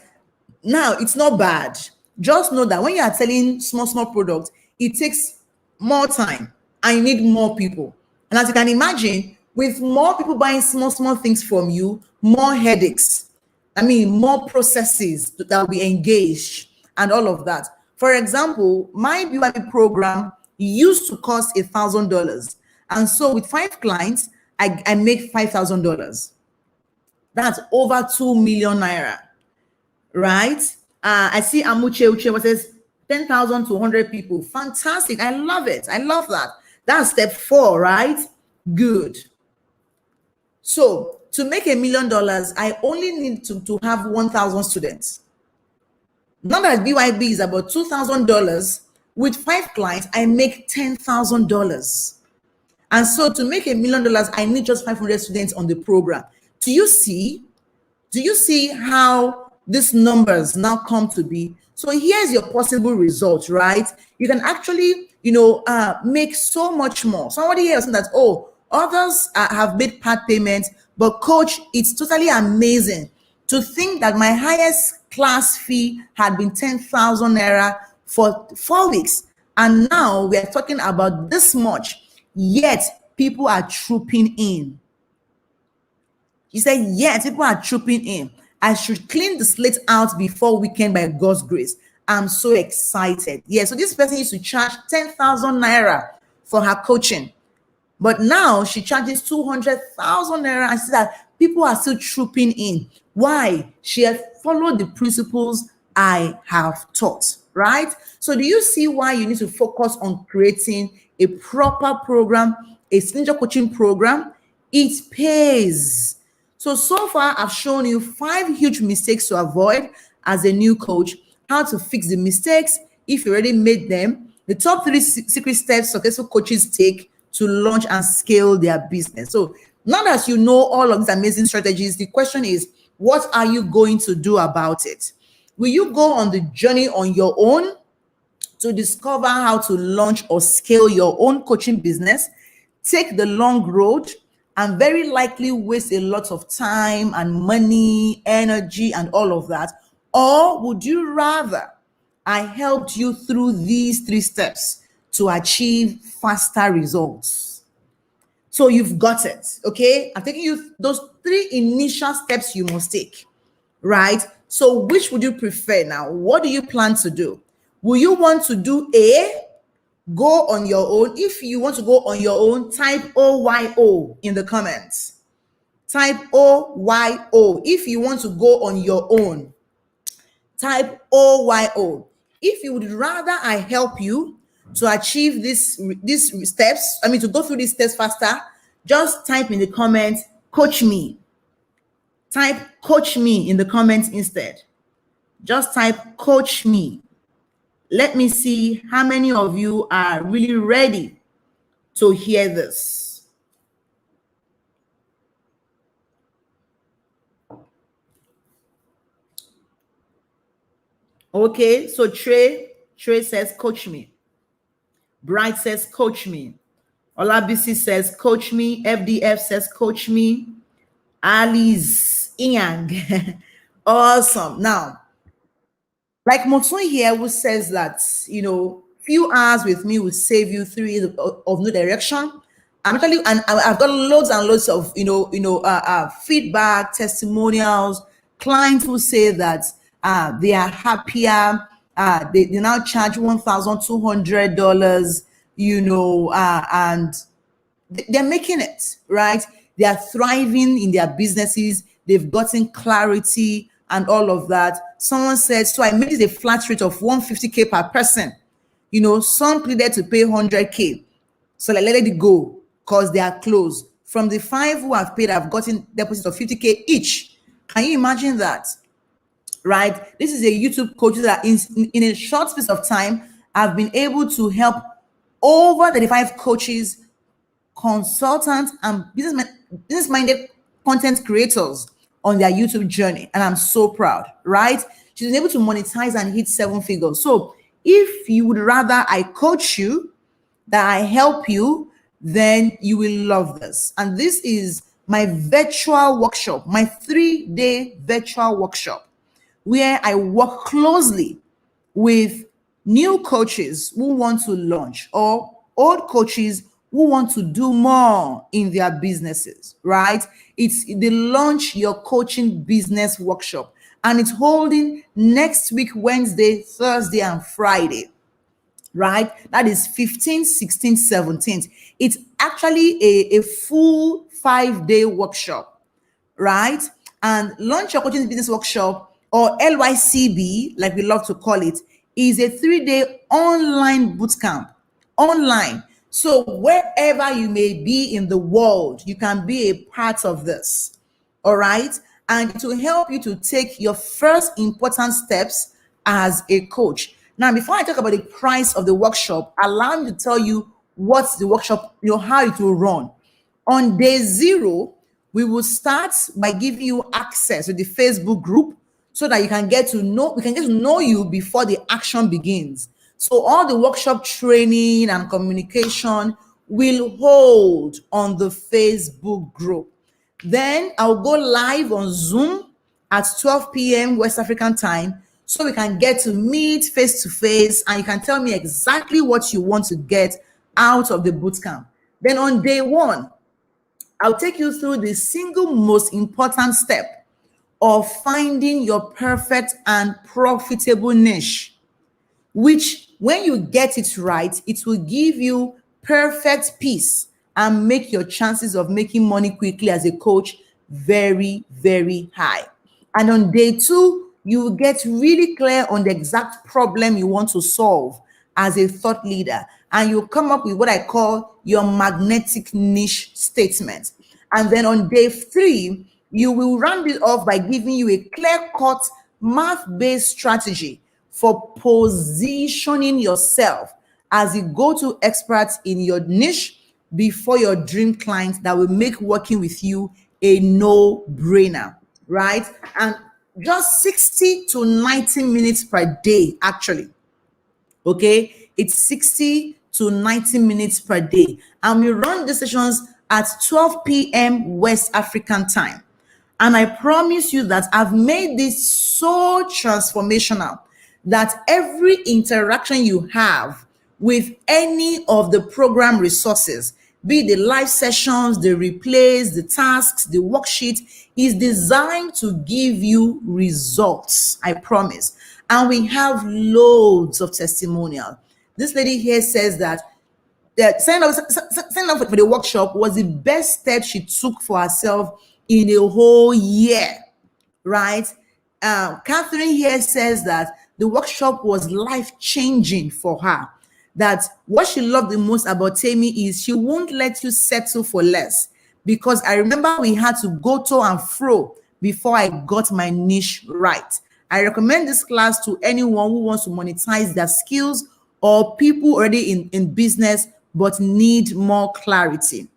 Now, it's not bad. Just know that when you are selling small products, it takes more time and you need more people. And as you can imagine, with more people buying small things from you, more headaches. More processes that will be engaged and all of that. For example, my BYB program used to cost $1,000. And so with 5 clients, I make $5,000. That's over 2 million naira, right? I see Amuche Uche says 10,000 to 100 people. Fantastic. I love it. I love that. That's step 4, right? Good. So to make $1 million, I only need to have 1,000 students. Now that BYB is about $2,000, with 5 clients, I make $10,000. And so to make $1,000,000, I need just 500 students on the program. Do you see? Do you see how these numbers now come to be? So here's your possible result, right? You can actually, make so much more. Somebody else that, oh, others have made part payments, but coach, it's totally amazing to think that my highest class fee had been 10,000 naira for 4 weeks. And now we are talking about this much, yet people are trooping in. He said, yes, people are trooping in. I should clean the slate out before weekend by God's grace. I'm so excited. Yeah, so this person used to charge 10,000 naira for her coaching. But now she charges 200,000 naira and see that people are still trooping in. Why? She has followed the principles I have taught, right? So do you see why you need to focus on creating a proper program, a signature coaching program? It pays. So far, I've shown you 5 huge mistakes to avoid as a new coach, how to fix the mistakes if you already made them, the top 3 secret steps successful coaches take to launch and scale their business. So now that you know all of these amazing strategies, the question is, what are you going to do about it? Will you go on the journey on your own to discover how to launch or scale your own coaching business, take the long road, and very likely waste a lot of time and money, energy, and all of that? Or would you rather I helped you through these 3 steps to achieve faster results? So you've got it, okay? I'm taking you those 3 initial steps you must take, right? So which would you prefer now? What do you plan to do? Will you want to do A, go on your own? If you want to go on your own, type OYO in the comments. Type OYO. If you want to go on your own, type OYO. If you would rather I help you to achieve these steps, to go through these steps faster, just type in the comments, coach me. Type coach me in the comments instead. Just type coach me. Let me see how many of you are really ready to hear this. Okay, so Trey says, coach me. Bright says, coach me. Olabisi says, coach me. FDF says, coach me. Alice Inyang. Awesome. Now, like Motun here, who says that, few hours with me will save you 3 years of no direction. I've got loads and loads of, feedback, testimonials, clients who say that they are happier. They now charge $1,200, and they're making it, right? They are thriving in their businesses. They've gotten clarity and all of that. Someone said, so I made it a flat rate of 150K per person. Some pleaded to pay 100K. So let it go because they are close. From the 5 who have paid, I've gotten deposits of 50K each. Can you imagine that? Right? This is a YouTube coach that in a short space of time, I've been able to help over 35 coaches, consultants, and business-minded content creators on their YouTube journey. And I'm so proud, right? She's been able to monetize and hit 7 figures. So if you would rather I coach you, that I help you, then you will love this. And this is my virtual workshop, my 3-day virtual workshop, where I work closely with new coaches who want to launch or old coaches who want to do more in their businesses, right? It's the Launch Your Coaching Business Workshop, and it's holding next week, Wednesday, Thursday, and Friday, right? That is 15th, 16th, 17th. It's actually a full 5-day workshop, right? And Launch Your Coaching Business Workshop, or LYCB, like we love to call it, is a 3-day online bootcamp, online. So wherever you may be in the world, you can be a part of this, all right? And to help you to take your first important steps as a coach. Now, before I talk about the price of the workshop, allow me to tell you what's the workshop, how it will run. On day 0, we will start by giving you access to the Facebook group so that we can get to know you before the action begins. So all the workshop training and communication will hold on the Facebook group. Then I'll go live on Zoom at 12 p.m. West African time so we can get to meet face to face and you can tell me exactly what you want to get out of the bootcamp. Then on day 1, I'll take you through the single most important step of finding your perfect and profitable niche, which when you get it right, it will give you perfect peace and make your chances of making money quickly as a coach very, very high. And on day 2, you will get really clear on the exact problem you want to solve as a thought leader. And you'll come up with what I call your magnetic niche statement. And then on day 3, you will round it off by giving you a clear-cut, math-based strategy for positioning yourself as a go-to expert in your niche before your dream client that will make working with you a no-brainer, right? And just 60 to 90 minutes per day, actually. Okay, it's 60 to 90 minutes per day. And we run the sessions at 12 p.m. West African time. And I promise you that I've made this so transformational that every interaction you have with any of the program resources, be it the live sessions, the replays, the tasks, the worksheet, is designed to give you results, I promise. And we have loads of testimonial. This lady here says that signing up for the workshop was the best step she took for herself in a whole year, right? Catherine here says that the workshop was life-changing for her. That what she loved the most about Tammy is she won't let you settle for less. Because I remember we had to go to and fro before I got my niche right. I recommend this class to anyone who wants to monetize their skills or people already in business but need more clarity,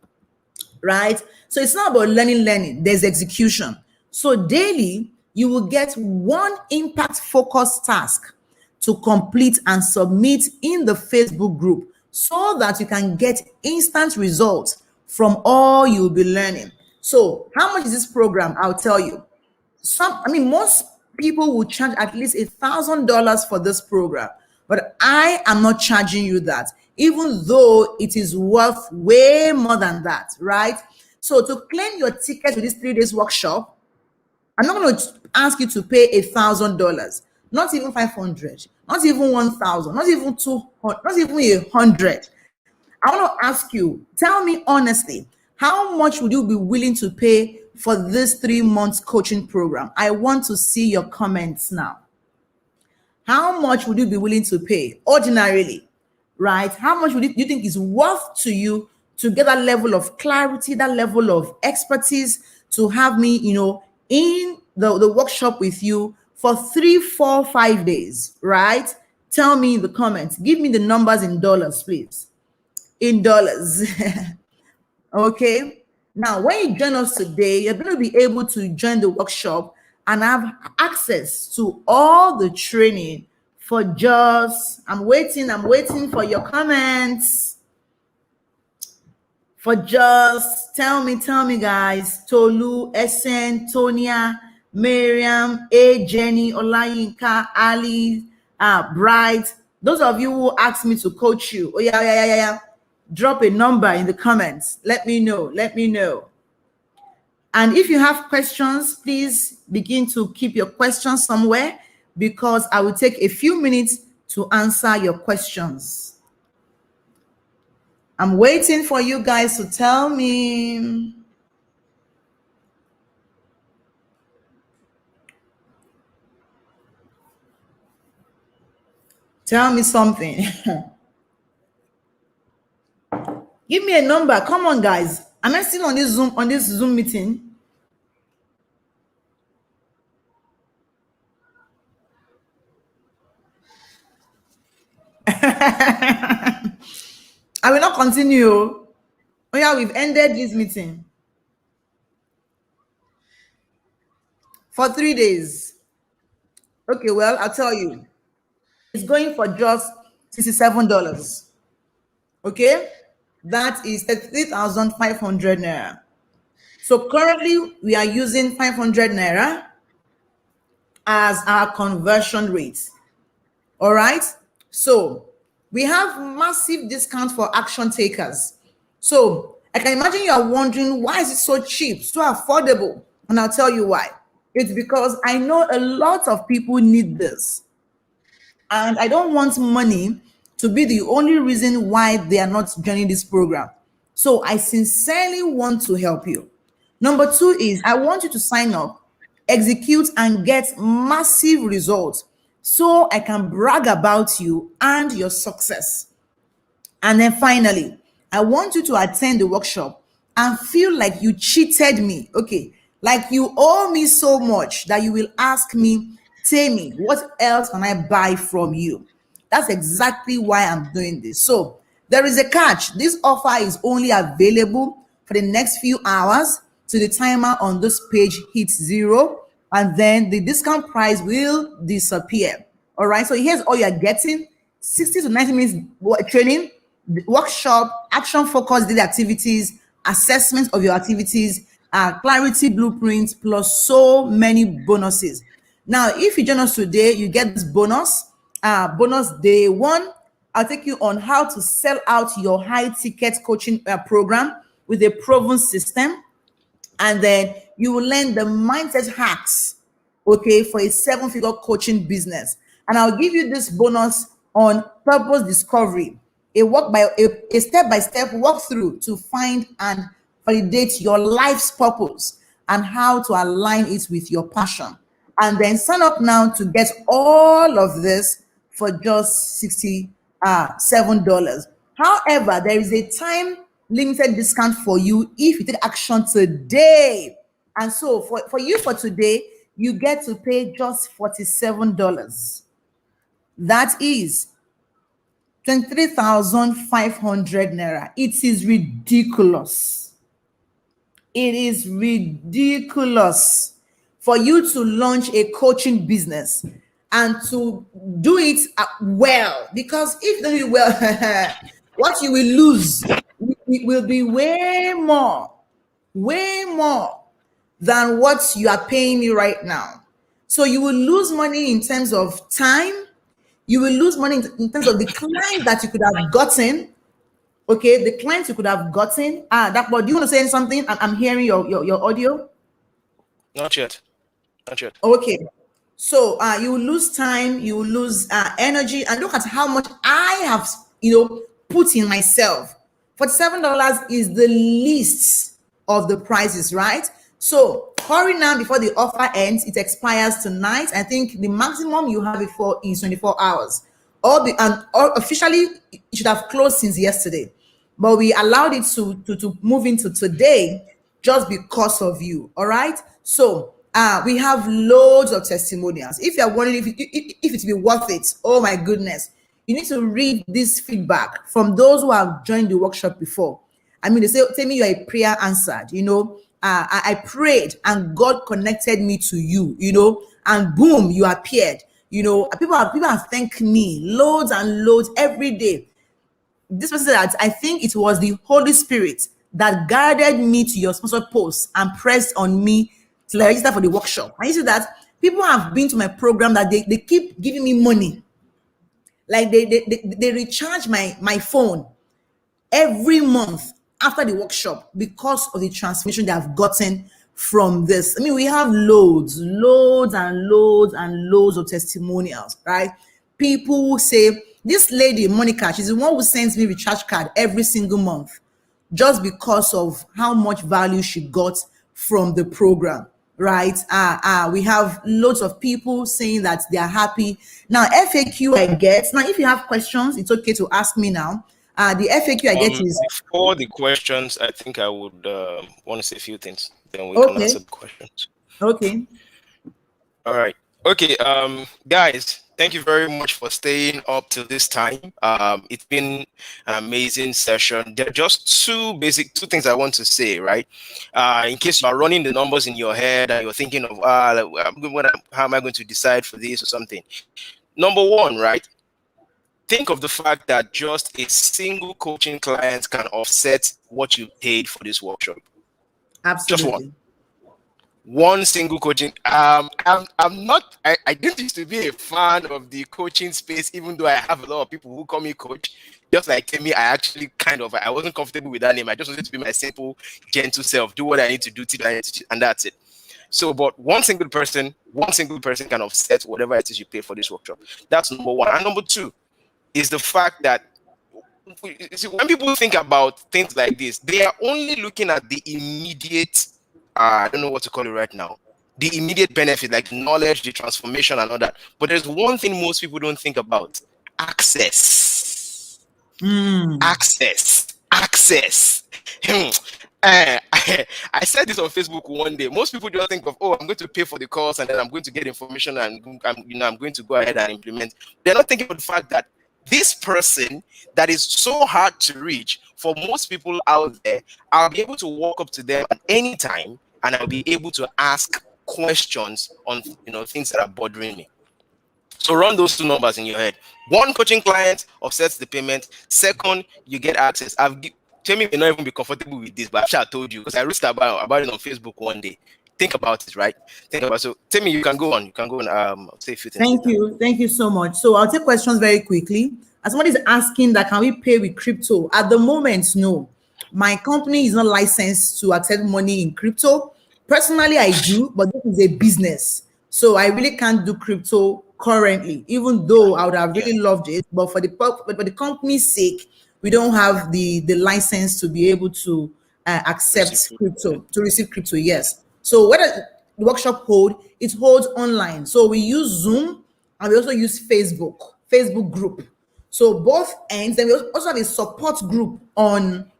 right? So it's not about learning, there's execution. So daily, you will get one impact-focused task to complete and submit in the Facebook group so that you can get instant results from all you'll be learning. So how much is this program? I'll tell you. Most people will charge at least $1,000 for this program, but I am not charging you that, even though it is worth way more than that, right? So to claim your ticket to this 3 days workshop, I'm not going to ask you to pay $1,000, not even 500, not even 1,000, not even 200, not even 100. I want to ask you, tell me honestly, how much would you be willing to pay for this 3 months coaching program? I want to see your comments now. How much would you be willing to pay ordinarily, right? How much would you think is worth to you to get that level of clarity, that level of expertise, to have me, in the workshop with you for 3, 4, 5 days, right? Tell me in the comments. Give me the numbers in dollars, please. In dollars. Okay. Now, when you join us today, you're going to be able to join the workshop and have access to all the training for just, I'm waiting for your comments. For just, tell me guys, Tolu, Esen, Tonia, Miriam, A, Jenny, Olayinka, Ali, Bright, those of you who asked me to coach you, drop a number in the comments. Let me know. And if you have questions, please begin to keep your questions somewhere because I will take a few minutes to answer your questions. I'm waiting for you guys to tell me. Tell me something. Give me a number. Come on, guys. Am I still on this Zoom meeting? I will not continue. Oh yeah, we've ended this meeting for 3 days. Okay, well, I'll tell you. It's going for just $67. Okay, that is 33,500 naira. So currently we are using 500 naira as our conversion rate. All right. So we have massive discount for action takers. So I can imagine you are wondering, why is it so cheap, so affordable? And I'll tell you why. It's because I know a lot of people need this. And I don't want money to be the only reason why they are not joining this program. So I sincerely want to help you. Number two is I want you to sign up, execute, and get massive results so I can brag about you and your success. And then finally, I want you to attend the workshop and feel like you cheated me. Okay. Like you owe me so much that you will ask me, Tammy, what else can I buy from you? That's exactly why I'm doing this. So there is a catch. This offer is only available for the next few hours till the timer on this page hits zero, and then the discount price will disappear. All right. So here's all you're getting: 60 to 90 minutes training, workshop, action focused daily activities, assessment of your activities, clarity blueprints, plus so many bonuses. Now, if you join us today, you get this bonus. Bonus day one, I'll take you on how to sell out your high ticket coaching program with a proven system, and then you will learn the mindset hacks, okay, for a seven-figure coaching business. And I'll give you this bonus on purpose discovery, a step-by-step walkthrough to find and validate your life's purpose and how to align it with your passion. And then sign up now to get all of this for just $67. However, there is a time limited discount for you if you take action today. And so for you for today, you get to pay just $47. That is 23,500 naira. It is ridiculous. It is ridiculous for you to launch a coaching business and to do it well. Because if you don't do it well, what you will lose will be way more than what you are paying me right now. So you will lose money in terms of time. You will lose money in terms of the client that you could have gotten. Okay, the clients you could have gotten. But do you want to say something? I'm hearing your audio. Not yet. Not yet. Okay. So you will lose time, you will lose energy, and look at how much I have, put in myself. $47 is the least of the prices, right? So hurry now before the offer ends. It expires tonight. I think the maximum you have it for is 24 hours. Or officially it should have closed since yesterday, but we allowed it to move into today just because of you. All right. So we have loads of testimonials. If you're wondering if it will be worth it, oh my goodness, you need to read this feedback from those who have joined the workshop before. I mean, they say, tell me you're a prayer answered, I prayed and God connected me to you, and boom, you appeared. People have thanked me loads and loads every day. This person said that I think it was the Holy Spirit that guided me to your sponsored post and pressed on me to register for the workshop. And you see that people have been to my program that they keep giving me money. Like they recharge my phone every month after the workshop because of the transformation they have gotten from this. I mean, we have loads and loads of testimonials, right? People who say, this lady, Monica, she's the one who sends me recharge card every single month just because of how much value she got from the program, right? We have loads of people saying that they are happy. Now, FAQ I get. Now, if you have questions, it's okay to ask me now. The FAQ I get is... Before the questions, I think I would want to say a few things. Then we can Okay. answer the questions. Okay. All right. Okay, guys, Thank you very much for staying up till this time. It's been an amazing session. There are just two things I want to say, right? In case you are running the numbers in your head and you're thinking of, how am I going to decide for this or something? Number one, right? Think of the fact that just a single coaching client can offset what you paid for this workshop. Just one. Absolutely. One single coaching. I'm not. I didn't used to be a fan of the coaching space, even though I have a lot of people who call me coach. Just like Timmy, I wasn't comfortable with that name. I just wanted to be my simple, gentle self, do what I need to do, and that's it. So, but one single person can offset whatever it is you pay for this workshop. That's number one. And number two is the fact that when people think about things like this, they are only looking at the immediate, I don't know what to call it right now, the immediate benefit, like knowledge, the transformation, and all that. But there's one thing most people don't think about: access. Access. I said this on Facebook one day. Most people just think of, oh, I'm going to pay for the course and then I'm going to get information and I'm going to go ahead and implement. They're not thinking about the fact that this person that is so hard to reach for most people out there, I'll be able to walk up to them at any time and I'll be able to ask questions on things that are bothering me. So run those two numbers in your head. One coaching client offsets the payment. Second, you get access. Jamie may not even be comfortable with this, but I told you because I reached about it on Facebook one day. Think about it, right? So Timmy, you can go on. Say a few things. Thank you so much. So I'll take questions very quickly. As somebody is asking that, can we pay with crypto? At the moment, no. My company is not licensed to accept money in crypto. Personally, I do, but this is a business. So I really can't do crypto currently, even though I would have really loved it. But for the company's sake, we don't have the license to be able to accept crypto, to receive crypto. Yes. So what does the workshop hold? It holds online. So we use Zoom and we also use Facebook group. So both ends. Then we also have a support group on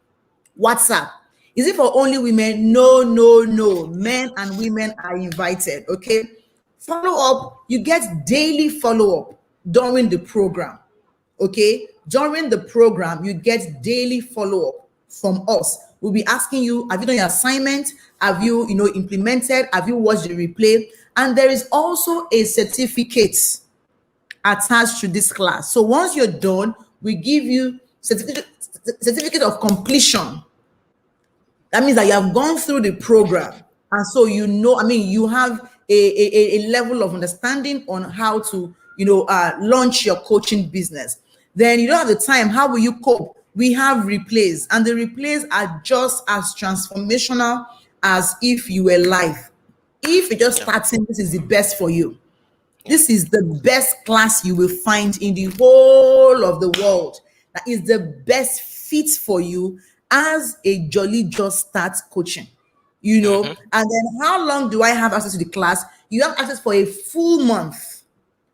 WhatsApp. Is it for only women? No. Men and women are invited. Okay. Follow up. You get daily follow up during the program. Okay. During the program, you get daily follow up from us. We'll be asking you, have you done your assignment? Have you, implemented? Have you watched the replay? And there is also a certificate attached to this class. So once you're done, we give you certificate of completion. That means that you have gone through the program. And so you have a level of understanding on how to, launch your coaching business. Then you don't have the time. How will you cope? We have replays, and the replays are just as transformational as if you were live. If you're just starting, this is the best for you. This is the best class you will find in the whole of the world. That is the best fit for you as a jolly just start coaching. And then how long do I have access to the class? You have access for a full month.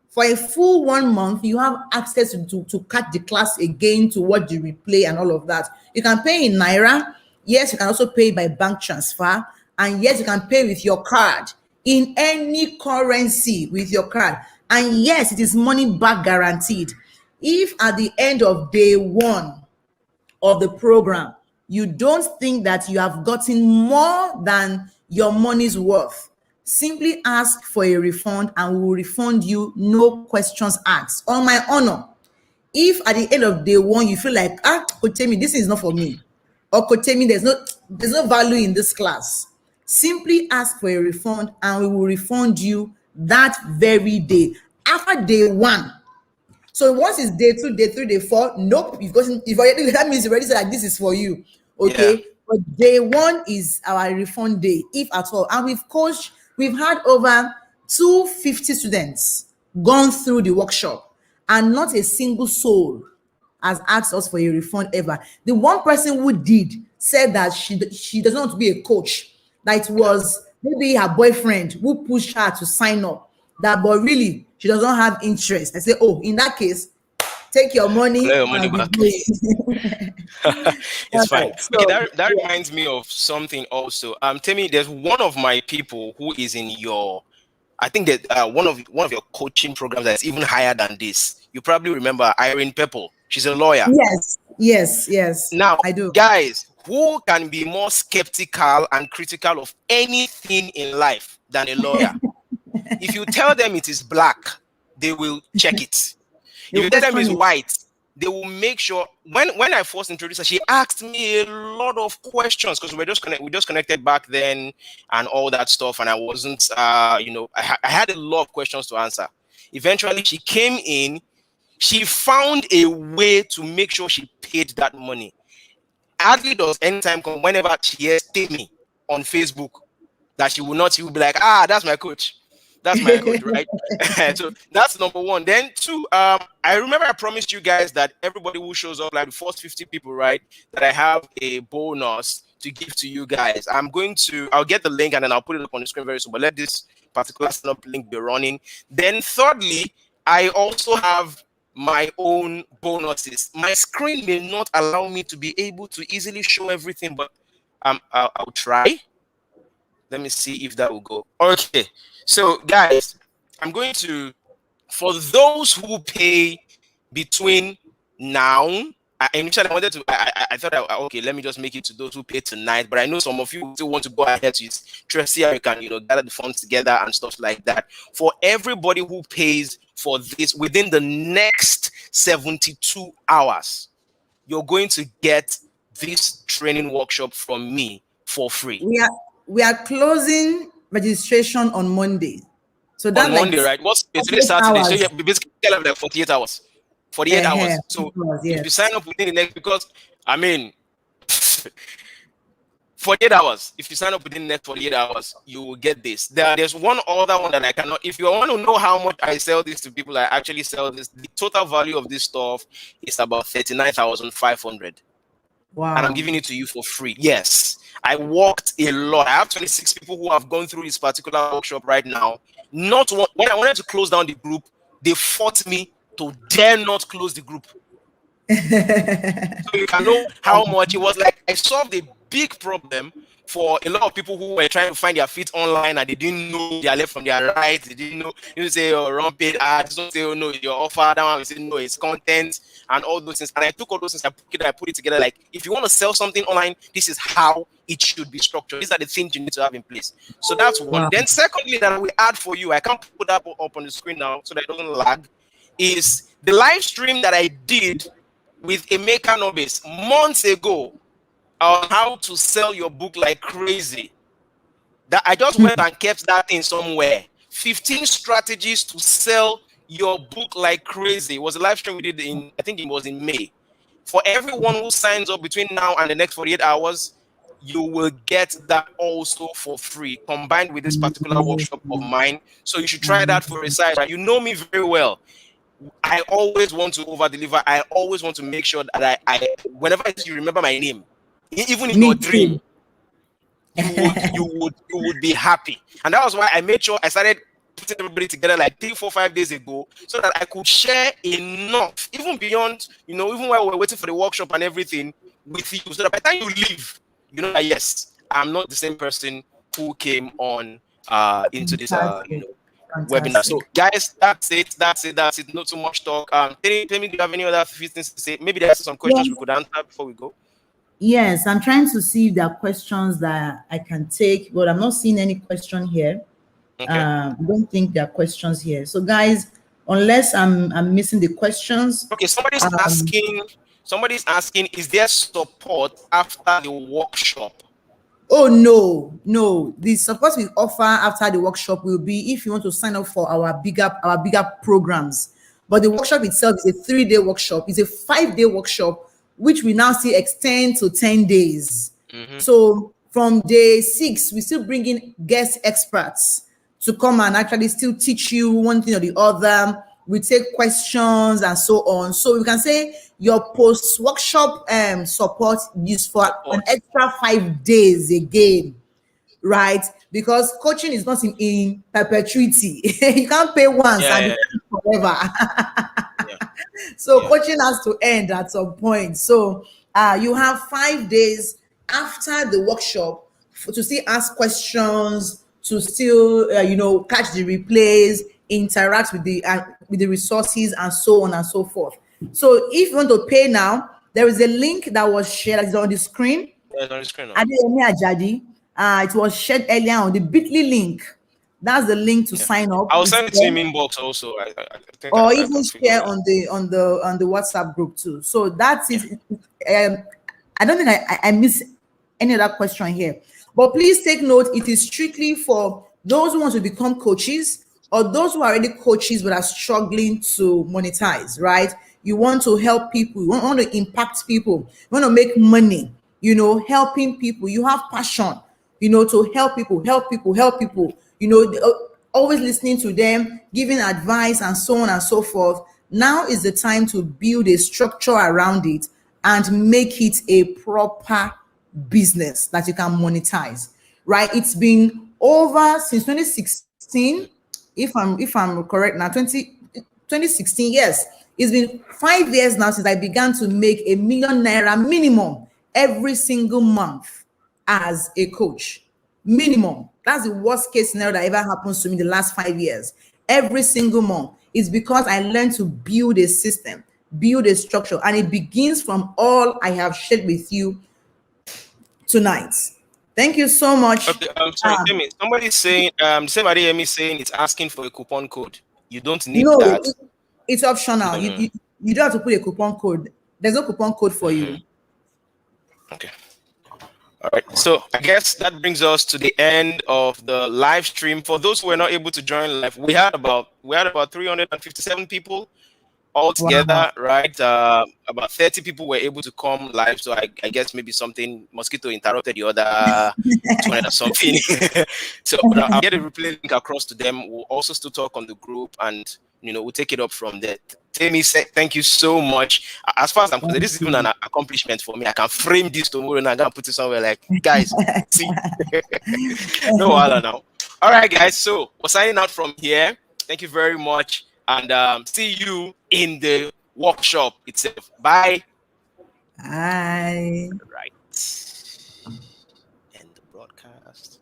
For a full 1 month, you have access to catch the class again, to watch the replay and all of that. You can pay in Naira. Yes, you can also pay by bank transfer. And yes, you can pay with your card in any currency with your card. And yes, it is money back guaranteed. If at the end of day one of the program, you don't think that you have gotten more than your money's worth, simply ask for a refund and we will refund you, no questions asked, on my honor. If at the end of day one you feel like, Kotemi, this is not for me, or Kotemi, there's no value in this class, simply ask for a refund and we will refund you that very day after day one. So once it's day 2, day 3, day 4, nope, that means you already said that this is for you. Okay. But day 1 is our refund day, if at all. And we've had over 250 students gone through the workshop, and not a single soul has asked us for a refund ever. The one person who did said that she doesn't want to be a coach, that it was maybe her boyfriend who pushed her to sign up, but really she doesn't have interest. I say, oh, in that case, take your money. Your money back. It's fine. So, okay, that reminds me of something also. Tell me, there's one of my people who is in your I think that one of your coaching programs that's even higher than this. You probably remember Irene Pepple. She's a lawyer. Yes, yes, yes, Now, I do. guys, who can be more skeptical and critical of anything in life than a lawyer? If you tell them it is black, they will check it. You If you tell them question it's it. white, they will make sure. When I first introduced her, she asked me a lot of questions because we just connected back then and all that stuff, and I wasn't I had a lot of questions to answer. Eventually, she came in. She found a way to make sure she paid that money. Hardly does anytime come whenever she hears Timmy on Facebook that she will be like, that's my coach. That's my coach, right? So that's number one. Then two, I remember I promised you guys that everybody who shows up, like the first 50 people, right, that I have a bonus to give to you guys. I'll get the link and then I'll put it up on the screen very soon. But let this particular sign up link be running. Then thirdly, I also have my own bonuses. My screen may not allow me to be able to easily show everything, but I'll try. Let me see if that will go. Okay. So, guys, I'm going to, for those who pay between now, initially I wanted to, I thought, okay, let me just make it to those who pay tonight. But I know some of you still want to go ahead to see how you can, gather the funds together and stuff like that. For everybody who pays for this within the next 72 hours, you're going to get this training workshop from me for free. We are closing registration on Monday. So On that's like Monday, right? What's today? 48 Saturday. So hours. you basically have like 48 hours. 48 hours. So if you Yes. sign up within the next, because I mean, 48 hours. If you sign up within the next 48 hours, you will get this. There's one other one that I cannot. If you want to know how much I sell this to people, I actually sell this. The total value of this stuff is about 39,500. Wow. And I'm giving it to you for free. Yes, I worked a lot. I have 26 people who have gone through this particular workshop right now. Not one, when I wanted to close down the group, they fought me to dare not close the group. So you can know how much it was. Like I solved a big problem for a lot of people who were trying to find their feet online and they didn't know their left from their right. They didn't know. You say, oh, wrong paid ads. Don't say, oh no, your offer. That one, we say, no, it's content and all those things. And I took all those things, I put it together. Like, if you want to sell something online, this is how it should be structured. These are the things you need to have in place. So that's one. Wow. Then secondly, that we add for you, I can't put that up on the screen now so that it doesn't lag, is the live stream that I did with Emeka Nobis months ago on how to sell your book like crazy. That I just went and kept that thing somewhere. 15 strategies to sell your book like crazy. It was a live stream we did I think it was in May. For everyone who signs up between now and the next 48 hours, you will get that also for free, combined with this particular workshop of mine. So you should try that for a size. You know me very well. I always want to over deliver. I always want to make sure that I whenever you remember my name, even in Me your too. dream, you would be happy. And that was why I made sure I started putting everybody together like 3, 4, 5 days ago, so that I could share enough, even beyond, even while we're waiting for the workshop and everything, with you, so that by the time you leave, you know that yes, I'm not the same person who came on into this Fantastic. webinar. So guys, that's it. Not too much talk. Tell me, do you have any other few things to say? Maybe there's some questions we could answer before we go. Yes, I'm trying to see if there are questions that I can take, but I'm not seeing any question here. Okay. I don't think there are questions here. So guys, unless I'm missing the questions. Okay, somebody's asking, is there support after the workshop? Oh no. The support we offer after the workshop will be if you want to sign up for our bigger programs. But the workshop itself is a 3-day workshop. It's a 5-day workshop, which we now see extend to 10 days. Mm-hmm. So from day 6, we still bring in guest experts to come and actually still teach you one thing or the other. We take questions and so on. So we can say your post-workshop support is for an extra 5 days again, right? Because coaching is not in perpetuity. You can't pay once and forever. So coaching has to end at some point. So you have 5 days after the workshop to still ask questions, to still, catch the replays, interact with the resources, and so on and so forth. So if you want to pay now, there is a link that was shared, that is on the screen. Yeah, it's on the screen now. Adeyemi Ajadi. It was shared earlier on the Bitly link. That's the link to Yeah. sign up. I'll It's send it to there. him inbox also. I think Or I even can figure share it out. on the WhatsApp group too. So that's Yeah. it. I don't think I miss any other question here. But please take note, it is strictly for those who want to become coaches, or those who are already coaches but are struggling to monetize, right? You want to help people, you want to impact people, you want to make money, helping people. You have passion, to help people, help people, always listening to them, giving advice, and so on and so forth. Now is the time to build a structure around it and make it a proper business that you can monetize. Right? It's been over since 2016, if I'm correct now, 2016. Yes, it's been 5 years now since I began to make ₦1 million minimum every single month as a coach. Minimum. That's the worst case scenario that ever happens to me in the last 5 years. Every single month is because I learned to build a system, build a structure, and it begins from all I have shared with you tonight. Thank you so much. Okay. Sorry, Timmy. Somebody's saying somebody hear me saying it's asking for a coupon code. You don't need No, that. it's optional. You, Mm-hmm. you you don't have to put a coupon code. There's no coupon code for Mm-hmm. you. Okay. All right. So I guess that brings us to the end of the live stream. For those who were not able to join live, we had about 357 people all Wow. together, right? About 30 people were able to come live. So I guess maybe something mosquito interrupted the other 200 or something. So I'll get a replay link across to them. We'll also still talk on the group, and we'll take it up from there. Tammy said, thank you so much. As far as I'm concerned, this is even an accomplishment for me. I can frame this tomorrow and I'm gonna put it somewhere like, guys, see. No other now. All right, guys. So we're signing out from here. Thank you very much, and see you in the workshop itself. Bye. Bye. Right. End the broadcast.